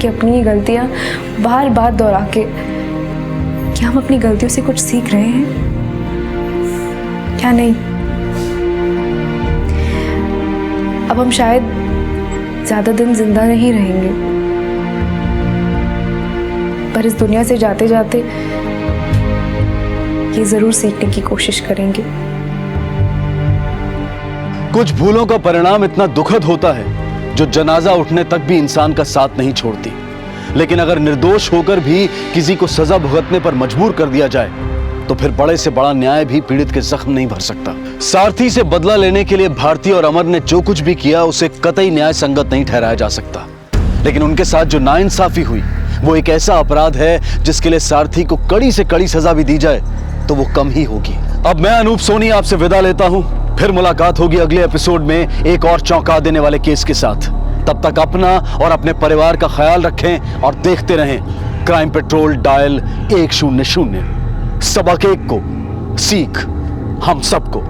A: कि अपनी ये गलतियां बार बार दोहरा के क्या हम अपनी गलतियों से कुछ सीख रहे हैं, क्या नहीं। अब हम शायद ज्यादा दिन जिंदा नहीं रहेंगे, पर इस दुनिया से जाते जाते ये जरूर सीखने की कोशिश करेंगे।
I: कुछ भूलों का परिणाम इतना दुखद होता है जो जनाजा उठने तक भी इंसान का साथ नहीं छोड़ती। लेकिन अगर निर्दोष होकर भी किसी को सजा भुगतने पर मजबूर कर दिया जाए तो फिर बड़े से बड़ा न्याय भी पीड़ित के जख्म नहीं भर सकता। सारथी से बदला लेने के लिए भारती और अमर ने जो कुछ भी किया उसे कतई न्याय संगत नहीं ठहराया जा सकता, लेकिन उनके साथ जो नाइंसाफी हुई वो एक ऐसा अपराध है जिसके लिए सारथी को कड़ी से कड़ी सजा भी दी जाए तो वो कम ही होगी। अब मैं अनूप सोनी आपसे विदा लेता हूं, फिर मुलाकात होगी अगले एपिसोड में एक और चौंका देने वाले केस के साथ। तब तक अपना और अपने परिवार का ख्याल रखें और देखते रहें क्राइम पेट्रोल डायल 100। सबक एक को सीख हम सबको।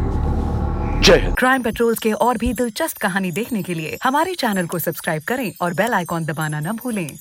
I: जय हिंद।
S: क्राइम पेट्रोल के और भी दिलचस्प कहानी देखने के लिए हमारे चैनल को सब्सक्राइब करें और बेल आइकॉन दबाना न भूलें।